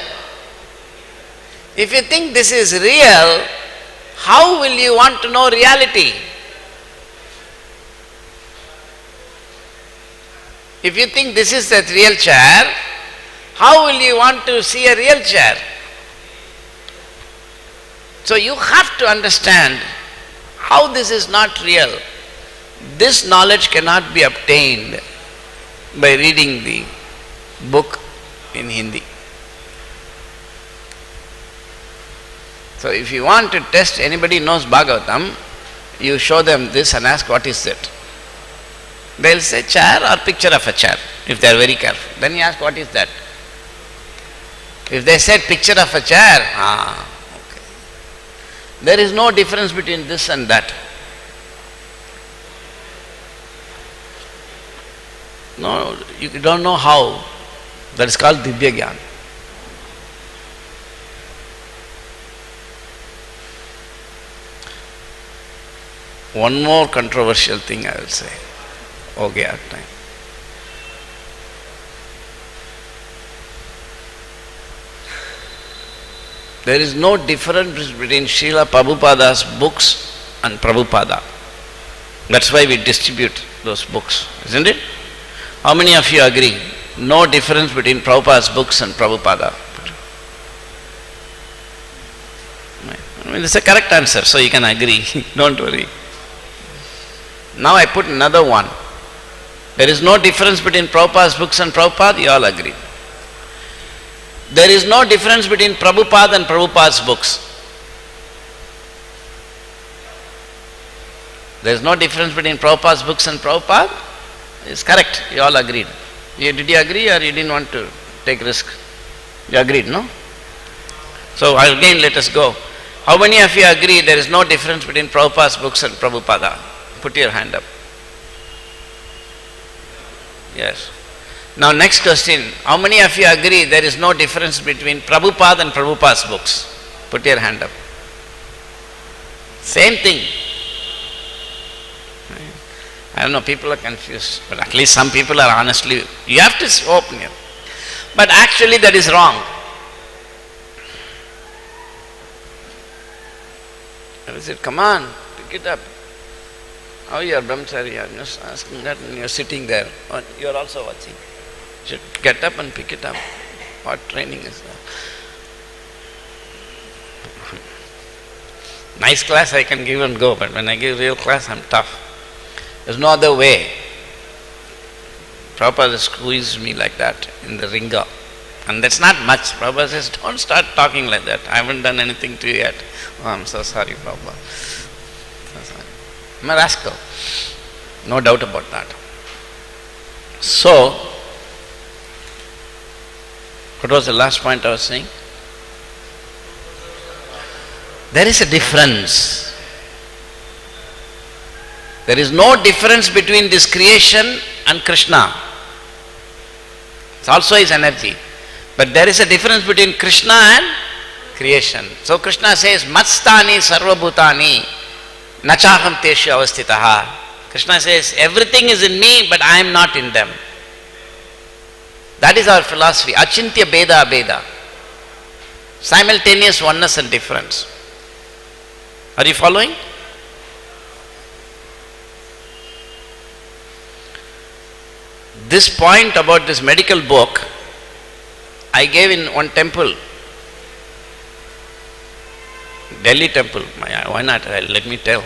If you think this is real, how will you want to know reality? If you think this is a real chair, how will you want to see a real chair? So you have to understand how this is not real. This knowledge cannot be obtained by reading the book in Hindi. So if you want to test anybody knows Bhagavatam, you show them this and ask what is it. They'll say chair or picture of a chair, if they are very careful. Then you ask what is that. If they said picture of a chair, okay. There is no difference between this and that. No, you don't know how. That is called Divya Gyan. One more controversial thing I will say. Okay, at time. There is no difference between Srila Prabhupada's books and Prabhupada. That's why we distribute those books, isn't it? How many of you agree? No difference between Prabhupada's books and Prabhupada. I mean, it's a correct answer, so you can agree. Don't worry. Now I put another one. There is no difference between Prabhupada's books and Prabhupada, you all agree. There is no difference between Prabhupada and Prabhupada's books. There is no difference between Prabhupada's books and Prabhupada. It's correct, you all agreed. Did you agree or you didn't want to take risk? You agreed, no? So again let us go. How many of you agree there is no difference between Prabhupada's books and Prabhupada? Put your hand up. Yes. Now next question. How many of you agree there is no difference between Prabhupada and Prabhupada's books? Put your hand up. Same thing. I don't know, people are confused, but at least some people are honestly, you have to open it. But actually that is wrong. I said, come on, pick it up. How you are brahmachari? I'm just asking that, and you're sitting there. Or you're also watching. You should get up and pick it up. What training is that? Nice class I can give and go, but when I give real class, I'm tough. There's no other way. Prabhupada squeezed me like that in the ringer. And that's not much. Prabhupada says, don't start talking like that. I haven't done anything to you yet. Oh, I'm so sorry, Prabhupada. So sorry. I'm a rascal. No doubt about that. So, what was the last point I was saying? There is a difference. There is no difference between this creation and Krishna. It's also his energy. But there is a difference between Krishna and creation. So Krishna says, Matstani sarvabhutani nachaham teshu avastitaha. Krishna says, everything is in me, but I am not in them. That is our philosophy. Achintya beda abeda. Simultaneous oneness and difference. Are you following? This point about this medical book, I gave in one temple, Delhi temple. Why not? Let me tell.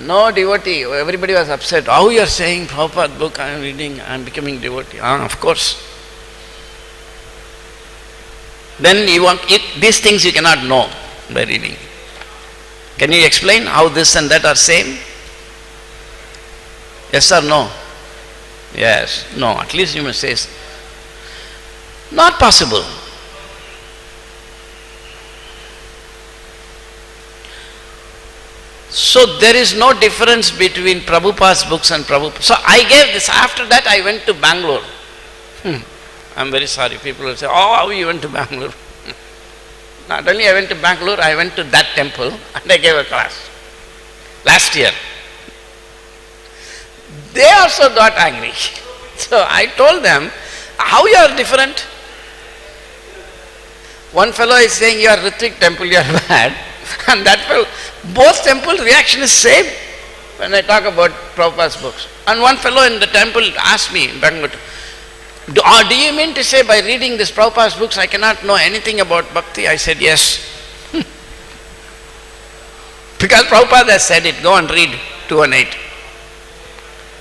No devotee, everybody was upset. How you are saying Prabhupada book I am reading, I am becoming devotee. Of course. Then these things you cannot know by reading. Can you explain how this and that are same? Yes or no? Yes. No, at least you must say not possible. So there is no difference between Prabhupada's books and Prabhupada. So I gave this. After that I went to Bangalore. I'm very sorry. People will say, oh, how you went to Bangalore? Not only I went to Bangalore, I went to that temple and I gave a class. Last year. They also got angry. So I told them, how you are different? One fellow is saying, you are Ritvik temple, you are bad. And that fellow, both temple reaction is same when I talk about Prabhupada's books. And one fellow in the temple asked me in Bangalore, do you mean to say by reading this Prabhupada's books I cannot know anything about bhakti? I said, yes. Because Prabhupada has said it, go and read 218.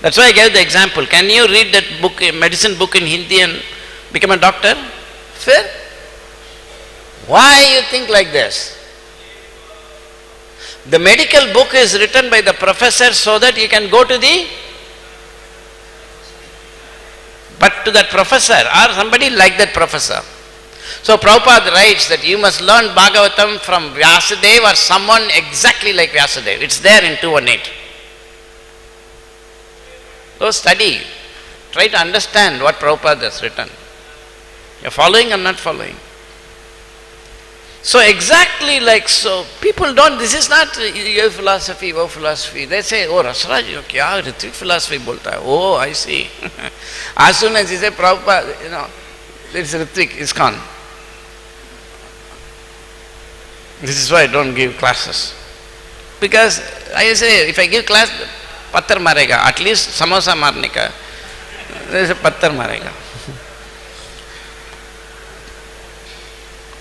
That's why I gave the example. Can you read that book, medicine book in Hindi and become a doctor? Fair. Why you think like this? The medical book is written by the professor so that you can go to but to that professor or somebody like that professor. So Prabhupada writes that you must learn Bhagavatam from Vyasadeva or someone exactly like Vyasadeva. It's there in 218. Go study. Try to understand what Prabhupada has written. You're following or not following? So exactly like so, people don't, this is not your philosophy, oh philosophy. They say, oh Rasaraj, kya Ritvik philosophy bolta hai? Oh, I see. As soon as he say Prabhupada, this is Ritvik, ISKCON. This is why I don't give classes. Because I say, if I give class, pattar marega, at least samosa marne ka. There is a pattar marega.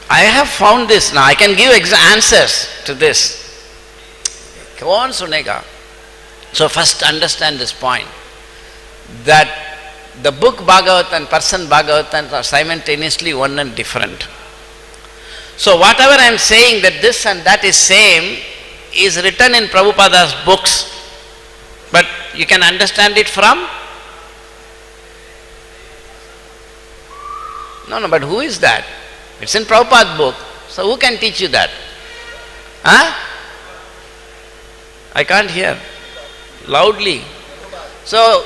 I have found this now. I can give answers to this. Kaun sunega. So first understand this point, that the book Bhagavatam and person Bhagavatam are simultaneously one and different. So whatever I am saying that this and that is same is written in Prabhupada's books, but you can understand it from? No, but who is that? It's in Prabhupada's book. So who can teach you that? I can't hear. Loudly. So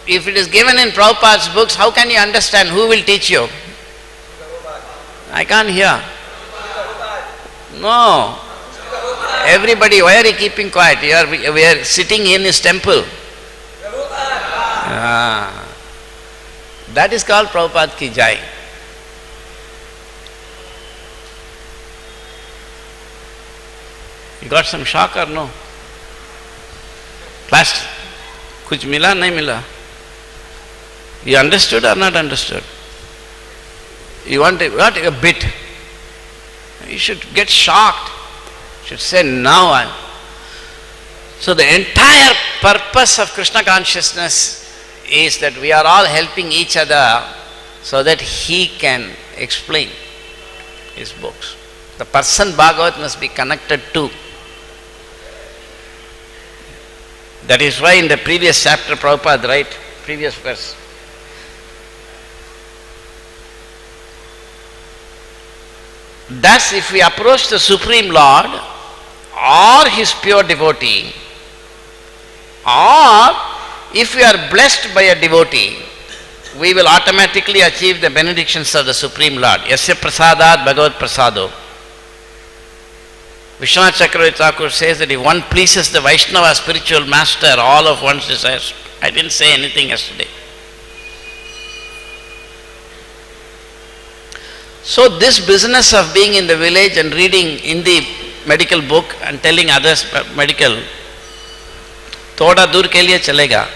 if it is given in Prabhupada's books, how can you understand? Who will teach you? I can't hear. No. Everybody, why are you keeping quiet? We are sitting in his temple. That is called Prabhupada ki jai. You got some shock or no? Bas, kuch mila, nahi mila. You understood or not understood? You want a bit. You should get shocked. You should say, now I. So the entire purpose of Krishna consciousness is that we are all helping each other so that he can explain his books. The person Bhagavat must be connected to. That is why in the previous chapter Prabhupada, right, previous verse, thus if we approach the Supreme Lord or his pure devotee, or if we are blessed by a devotee, we will automatically achieve the benedictions of the Supreme Lord. Yasya prasadat bhagavat prasado. Vishwanath Chakravarti Thakur says that if one pleases the Vaishnava spiritual master, all of one's desires. I didn't say anything yesterday. So this business of being in the village and reading in the medical book and telling others medical, थोड़ा दूर के लिए चलेगा,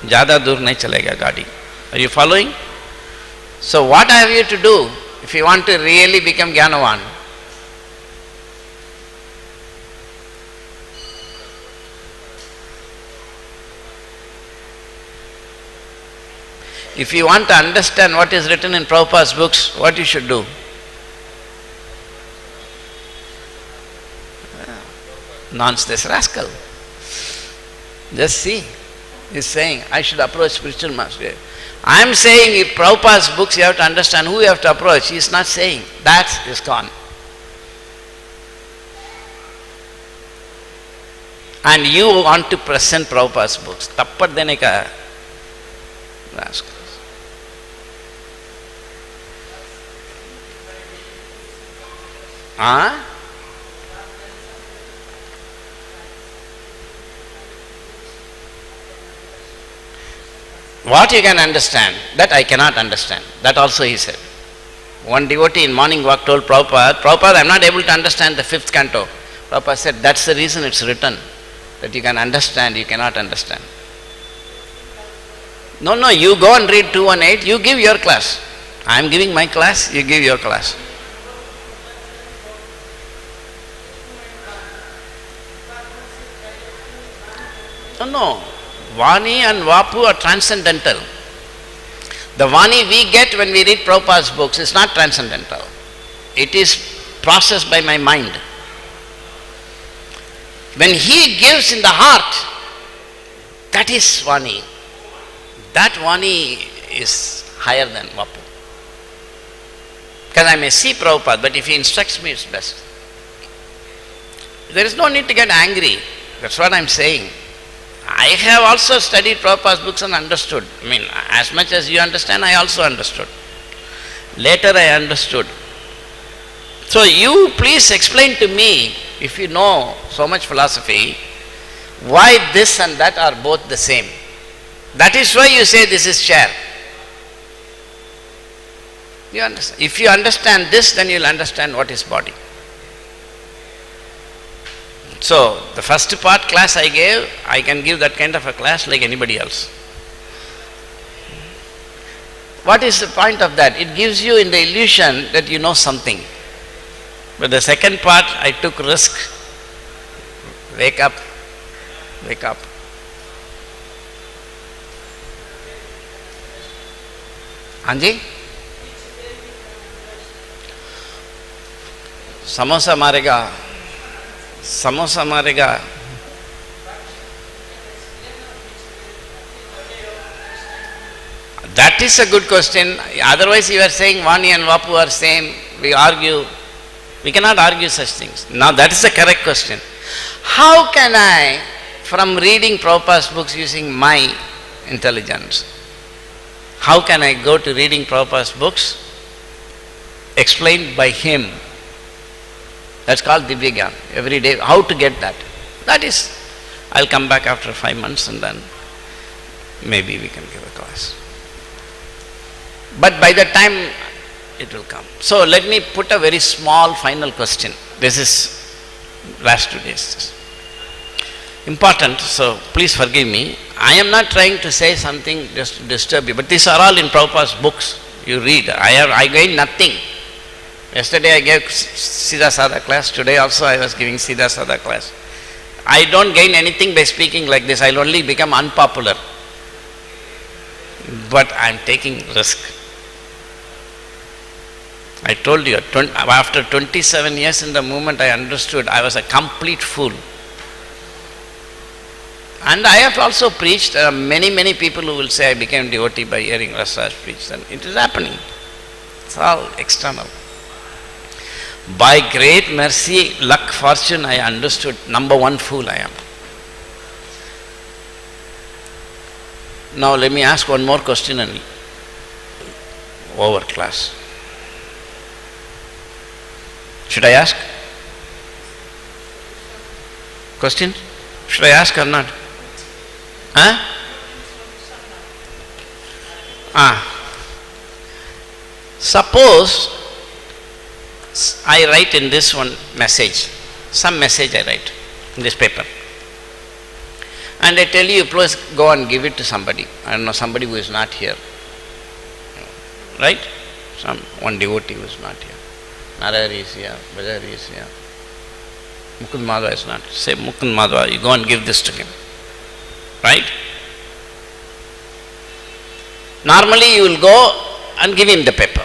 ज़्यादा दूर नहीं चलेगा गाड़ी. Are you following? So what have you to do if you want to really become Jnanavan? If you want to understand what is written in Prabhupada's books, what you should do? Nonsense rascal. Just see. He's saying, I should approach spiritual master. I am saying if Prabhupada's books you have to understand who you have to approach. He is not saying. That's ISKCON. And you want to present Prabhupada's books. Tappat dene ka rascal. Huh? What you can understand, that I cannot understand. That also he said. One devotee in morning walk told Prabhupada, I am not able to understand the 5th canto. Prabhupada said, that's the reason it's written. That you can understand, you cannot understand. No, you go and read 218, you give your class. I am giving my class, you give your class. No. Vani and Vapu are transcendental. The Vani we get when we read Prabhupada's books is not transcendental. It is processed by my mind. When he gives in the heart, that is Vani. That Vani is higher than Vapu. Because I may see Prabhupada, but if he instructs me, it's best. There is no need to get angry. That's what I am saying. I have also studied Prabhupada's books and understood. I mean, as much as you understand, I also understood. Later I understood. So you please explain to me, if you know so much philosophy, why this and that are both the same. That is why you say this is chair. You understand? If you understand this, then you will understand what is body. So, the first part class I gave, I can give that kind of a class like anybody else. What is the point of that? It gives you in the illusion that you know something. But the second part, I took risk. Wake up. Wake up. Anji? Samosa marega. Samosa marega. That is a good question. Otherwise you are saying Vani and Vapu are same. We argue. We cannot argue such things. Now that is the correct question. How can I, from reading Prabhupada's books using my intelligence, how can I go to reading Prabhupada's books explained by him? That's called Divyagyan. Every day, how to get that? That is, I'll come back after 5 months and then maybe we can give a class. But by the time it will come. So let me put a very small final question. This is last 2 days. important, so please forgive me. I am not trying to say something just to disturb you, but these are all in Prabhupada's books. You read. I gain nothing. Yesterday I gave Siddha Sada class. Today also I was giving Siddha Sada class. I don't gain anything by speaking like this. I'll only become unpopular. But I am taking risk. I told you, after 27 years in the movement, I understood I was a complete fool. And I have also preached. Many people who will say I became devotee by hearing Rasaraj preach. And it is happening. It's all external. By great mercy, luck, fortune, I understood number one fool I am. Now let me ask one more question and over class. Should I ask? Question? Should I ask or not? Huh? Suppose I write in this one message, some message I write in this paper, and I tell you, please go and give it to somebody. I don't know, somebody who is not here, right? One devotee who is not here. Narayari is here, Bhajari is here, Mukund Madhava is not. Say, Mukund Madhava, you go and give this to him, right? Normally you will go and give him the paper.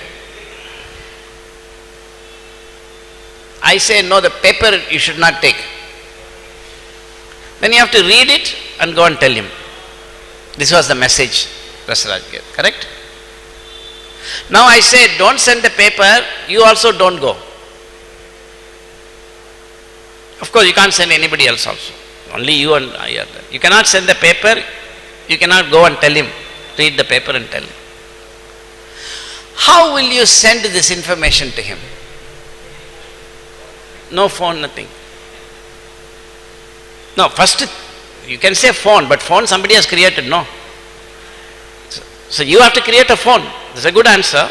I say, no, the paper you should not take. Then you have to read it and go and tell him. This was the message Rasaraj gave, correct? Now I say, don't send the paper, you also don't go. Of course, you can't send anybody else also. Only you and I are there. You cannot send the paper, you cannot go and tell him. Read the paper and tell him. How will you send this information to him? No phone, nothing. No, first you can say phone, but phone somebody has created, no. So you have to create a phone. That's a good answer.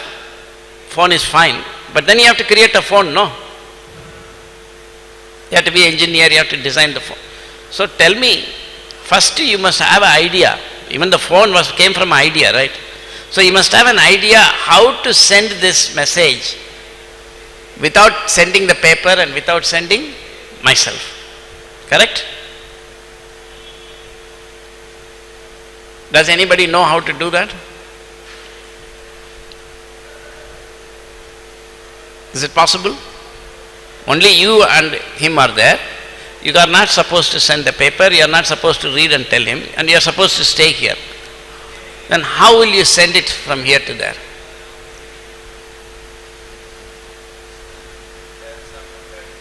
Phone is fine. But then you have to create a phone, no. You have to be an engineer, you have to design the phone. So tell me, first you must have an idea. Even the phone came from an idea, right? So you must have an idea how to send this message without sending the paper and without sending myself. Correct? Does anybody know how to do that? Is it possible? Only you and him are there. You are not supposed to send the paper, you are not supposed to read and tell him, and you are supposed to stay here. Then how will you send it from here to there?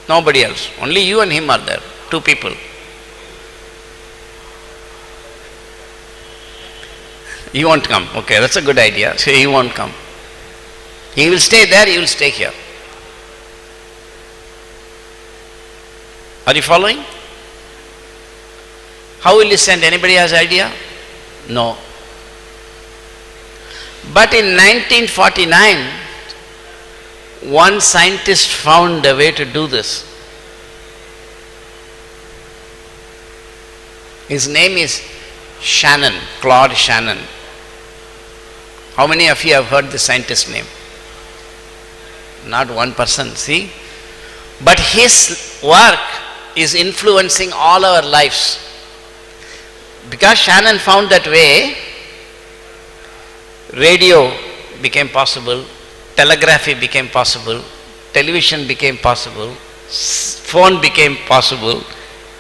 Nobody else. Only you and him are there. Two people. He won't come. Okay, that's a good idea. So he won't come. He will stay there, you will stay here. Are you following? How will you send? Anybody has idea? No. But in 1949, one scientist found a way to do this. His name is Shannon, Claude Shannon. How many of you have heard the scientist's name? Not one person, see? But his work is influencing all our lives. Because Shannon found that way, radio became possible, telegraphy became possible, television became possible, phone became possible,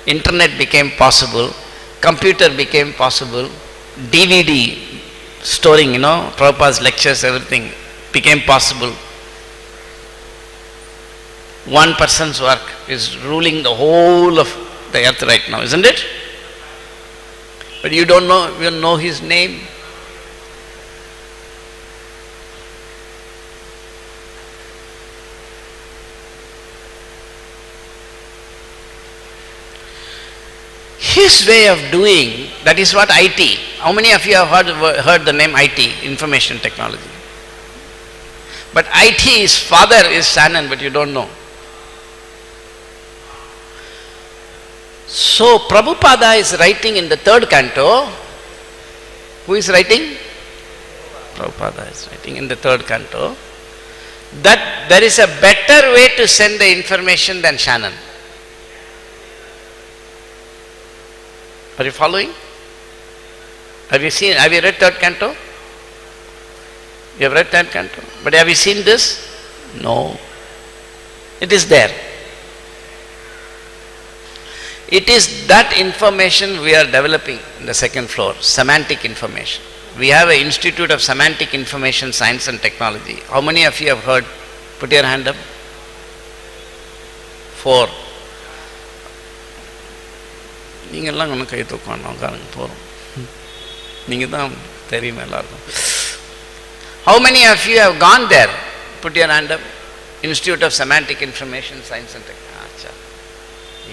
internet became possible, computer became possible, DVD storing, Prabhupada's lectures, everything became possible. One person's work is ruling the whole of the earth right now, isn't it? But you don't know his name. His way of doing, that is what IT. How many of you have heard the name IT, information technology? But IT's father is Shannon, but you don't know. So Prabhupada is writing in the 3rd canto. Who is writing? Prabhupada is writing in the 3rd canto that there is a better way to send the information than Shannon. Are you following? Have you read 3rd canto? You have read 3rd canto. But have you seen this? No. It is there. It is that information we are developing in the 2nd floor, semantic information. We have an Institute of Semantic Information Science and Technology. How many of you have heard? Put your hand up. 4. நீங்கெல்லாம் ஒன்றும் கை தூக்கணும் உட்காருங்க போகிறோம் நீங்கள் தான் தெரியுமா எல்லாருக்கும். How many of you have gone there? Put your hand up. Institute of Semantic Information Science and Technology. अच्छा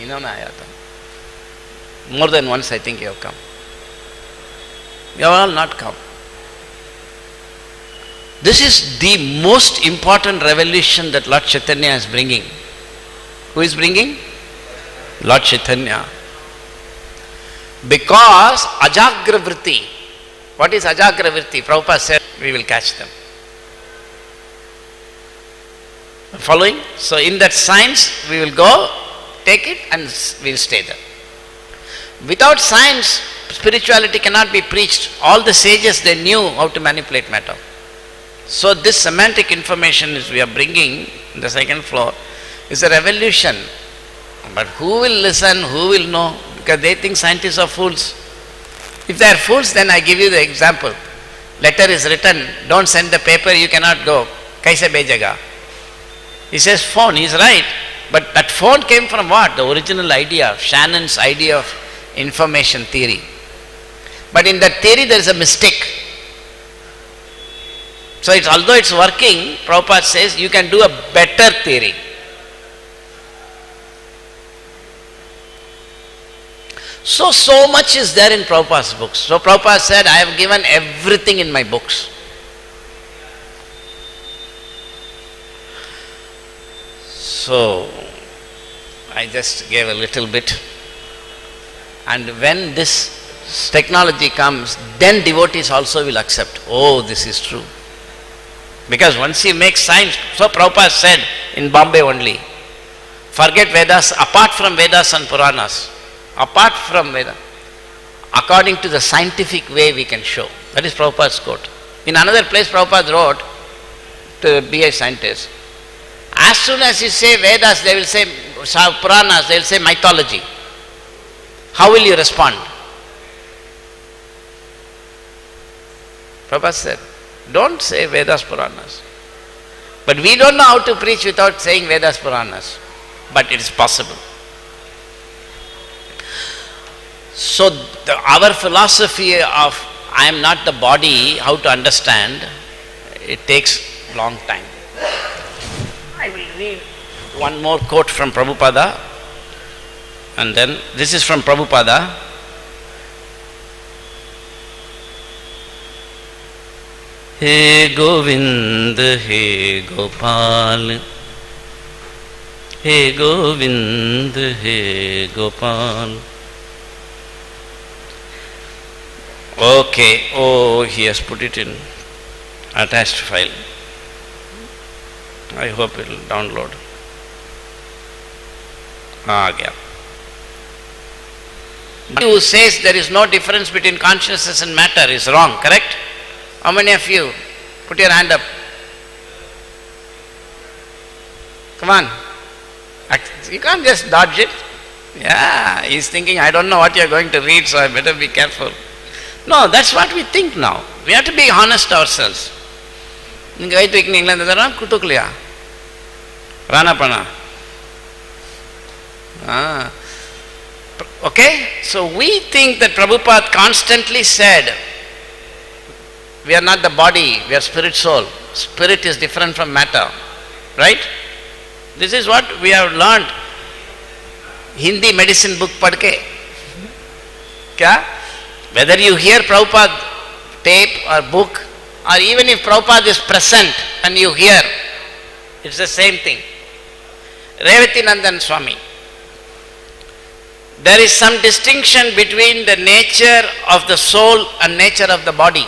इन्होंने आया था. More than once I think you have come. You have all not come. This is the most important revelation that Lord Chaitanya is bringing. Who is bringing? Lord Chaitanya. Because Ajagra Vritti. What is Ajagra Vritti? Prabhupada said we will catch them. Following? So in that science we will go, take it and we will stay there. Without science, spirituality cannot be preached. All the sages, they knew how to manipulate matter. So this semantic information is we are bringing in the 2nd floor is a revolution. But who will listen, who will know? Because they think scientists are fools. If they are fools, then I give you the example. Letter is written, don't send the paper, you cannot go. Kaise bhejega? He says phone, he is right. But that phone came from what? The original idea, Shannon's idea of information theory. But in that theory there is a mistake. So although it's working, Prabhupada says you can do a better theory. So much is there in Prabhupada's books. So Prabhupada said, I have given everything in my books. So I just gave a little bit. And when this technology comes, then devotees also will accept, oh, this is true. Because once you make science, so Prabhupada said in Bombay only, forget Vedas, apart from Vedas and Puranas, apart from Vedas, according to the scientific way we can show. That is Prabhupada's quote. In another place Prabhupada wrote to be a scientist, as soon as you say Vedas, they will say Puranas, they will say mythology. How will you respond? Prabhupada said, don't say Vedas Puranas. But we don't know how to preach without saying Vedas Puranas. But it is possible. So our philosophy of I am not the body, how to understand, it takes long time. I will read one more quote from Prabhupada. And then this is from Prabhupada. He Govind, He Gopal, He Govind, He Gopal. Okay, oh, he has put it in attached file. I hope it will download. Yeah. Who says there is no difference between consciousness and matter is wrong, correct? How many of you? Put your hand up. Come on. You can't just dodge it. Yeah, he's thinking, I don't know what you're going to read, so I better be careful. No, that's what we think now. We have to be honest ourselves. Okay? So we think that Prabhupada constantly said, we are not the body, we are spirit soul. Spirit is different from matter. Right? This is what we have learned. Hindi medicine book padke. Kya? Whether you hear Prabhupada tape or book, or even if Prabhupada is present and you hear, it's the same thing. Revati Nandan Swami. there is some distinction between the nature of the soul and nature of the body.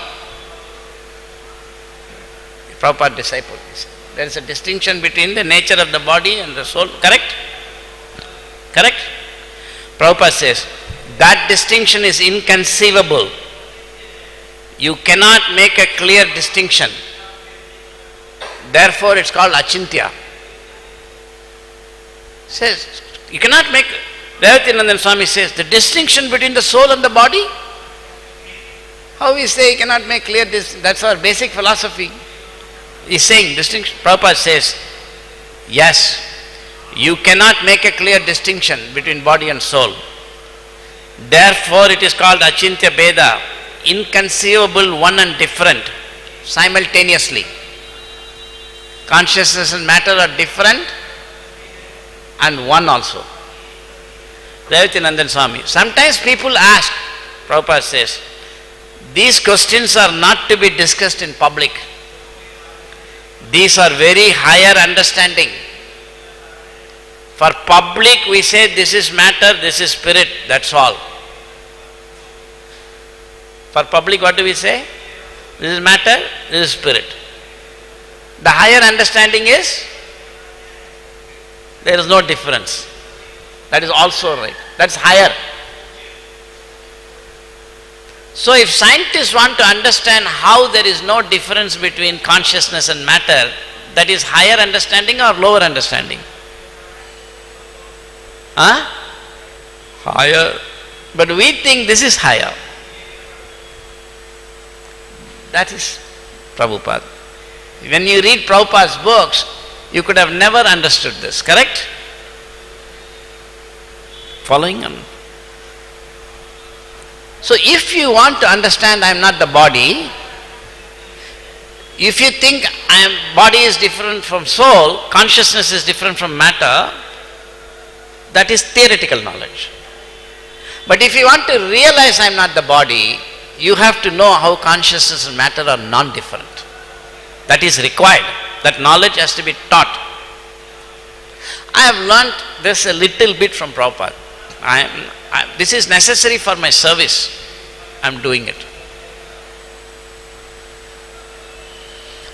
Prabhupada disciple. There is a distinction between the nature of the body and the soul. Correct? Correct? Prabhupada says, that distinction is inconceivable. You cannot make a clear distinction. Therefore, it's called achintya. Says, you cannot make, Devatinandan Swami says, the distinction between the soul and the body? How we say you cannot make clear this? That's our basic philosophy. He's saying distinction. Prabhupada says, yes, you cannot make a clear distinction between body and soul. Therefore, it is called achintya beda, inconceivable, one and different, simultaneously. Consciousness and matter are different and one also. Devatinandan Swami. Sometimes people ask, Prabhupada says, these questions are not to be discussed in public. These are very higher understanding. For public we say this is matter, this is spirit, that's all. For public what do we say? This is matter, this is spirit. The higher understanding is, there is no difference. That is also right. That's higher. So if scientists want to understand how there is no difference between consciousness and matter, that is higher understanding or lower understanding? Higher. But we think this is higher. That is Prabhupada. When you read Prabhupada's books, you could have never understood this, correct? Following on. So if you want to understand I am not the body, if you think body is different from soul, consciousness is different from matter, that is theoretical knowledge. But if you want to realize I am not the body, you have to know how consciousness and matter are non-different. That is required. That knowledge has to be taught. I have learnt this a little bit from Prabhupada. This is necessary for my service. I am doing it.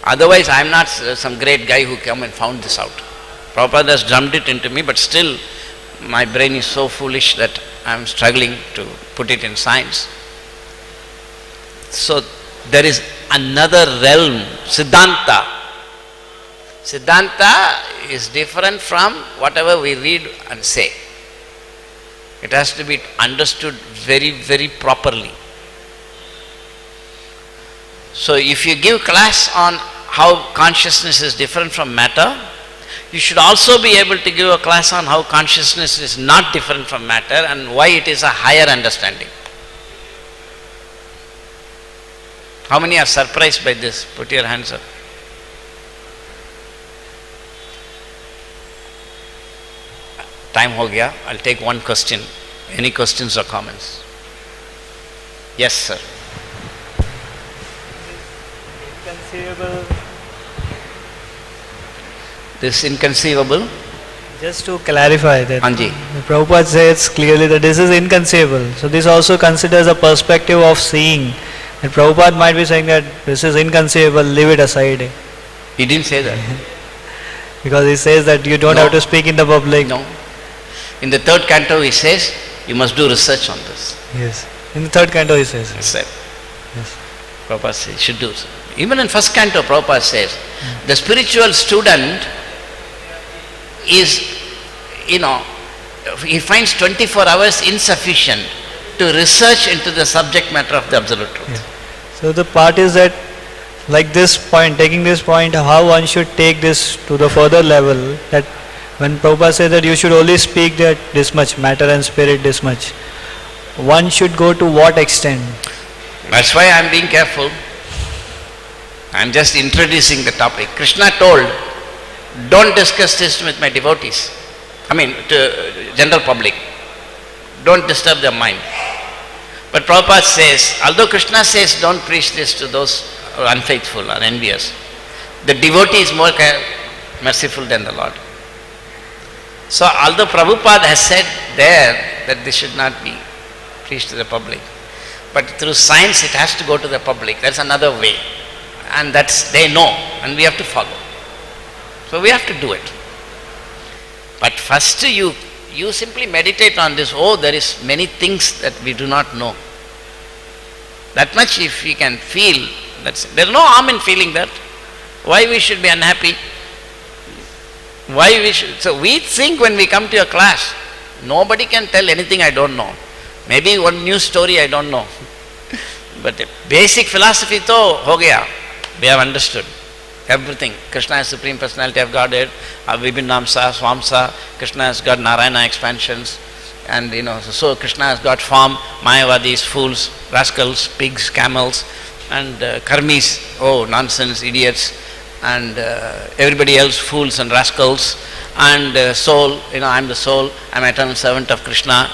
Otherwise, I am not some great guy who came and found this out. Prabhupada has drummed it into me, but still my brain is so foolish that I am struggling to put it in science. So there is another realm, Siddhanta. Siddhanta is different from whatever we read and say. It has to be understood very, very properly. So if you give class on how consciousness is different from matter, you should also be able to give a class on how consciousness is not different from matter and why it is a higher understanding. How many are surprised by this? Put your hands up. Time ho gaya. I'll take one question. Any questions or comments? Yes, sir. Inconceivable. This inconceivable? Just to clarify that, Anji. Prabhupada says clearly that this is inconceivable. So this also considers a perspective of seeing. And Prabhupada might be saying that this is inconceivable, leave it aside. He didn't say that. Because he says that you don't have to speak in the public. No. In the third canto he says, you must do research on this. Yes. In the third canto he says. He said. Yes. Prabhupada says, you should do so. Even in first canto, Prabhupada says, the spiritual student is, he finds 24 hours insufficient to research into the subject matter of the absolute truth. Yeah. So the part is that, like this point, taking this point, how one should take this to the further level, that when Prabhupada says that you should only speak that this much, matter and spirit this much, one should go to what extent? That's why I am being careful. I am just introducing the topic. Krishna told, don't discuss this with my devotees. To general public. Don't disturb their mind. But Prabhupada says, although Krishna says don't preach this to those who are unfaithful or envious, the devotee is more merciful than the Lord. So although Prabhupada has said there that this should not be preached to the public. But through science it has to go to the public. That's another way. And that's, they know, and we have to follow. So we have to do it. But first you simply meditate on this. Oh, there is many things that we do not know. That much if we can feel, there's no harm in feeling that. Why we should be unhappy? Why we should? So we think when we come to a class, nobody can tell anything I don't know. Maybe one new story I don't know. But the basic philosophy to ho gaya. We have understood everything. Krishna is Supreme Personality of Godhead, Vibhinnamsa, Swamsa, Krishna has got Narayana expansions, and so Krishna has got form, Mayavadis, fools, rascals, pigs, camels, and karmis, oh nonsense, idiots, and everybody else, fools and rascals, and soul, I am the soul, I am eternal servant of Krishna.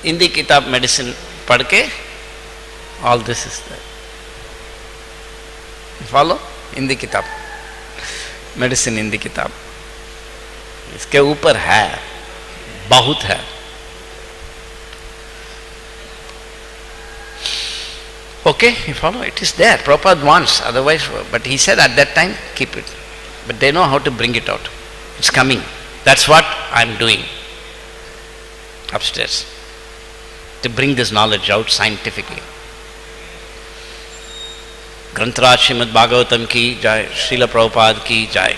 Hindi kitab medicine padke, all this is there. Follow? Hindi kitab. Medicine Hindi kitab. इसके ऊपर है, बहुत है. Okay, you follow? It is there. Prabhupada wants, otherwise, but he said at that time, keep it. But they know how to bring it out. It's coming. That's what I am doing upstairs, to bring this knowledge out scientifically. Grantaraj Srimad Bhagavatam ki jai, Srila Prabhupada ki jai.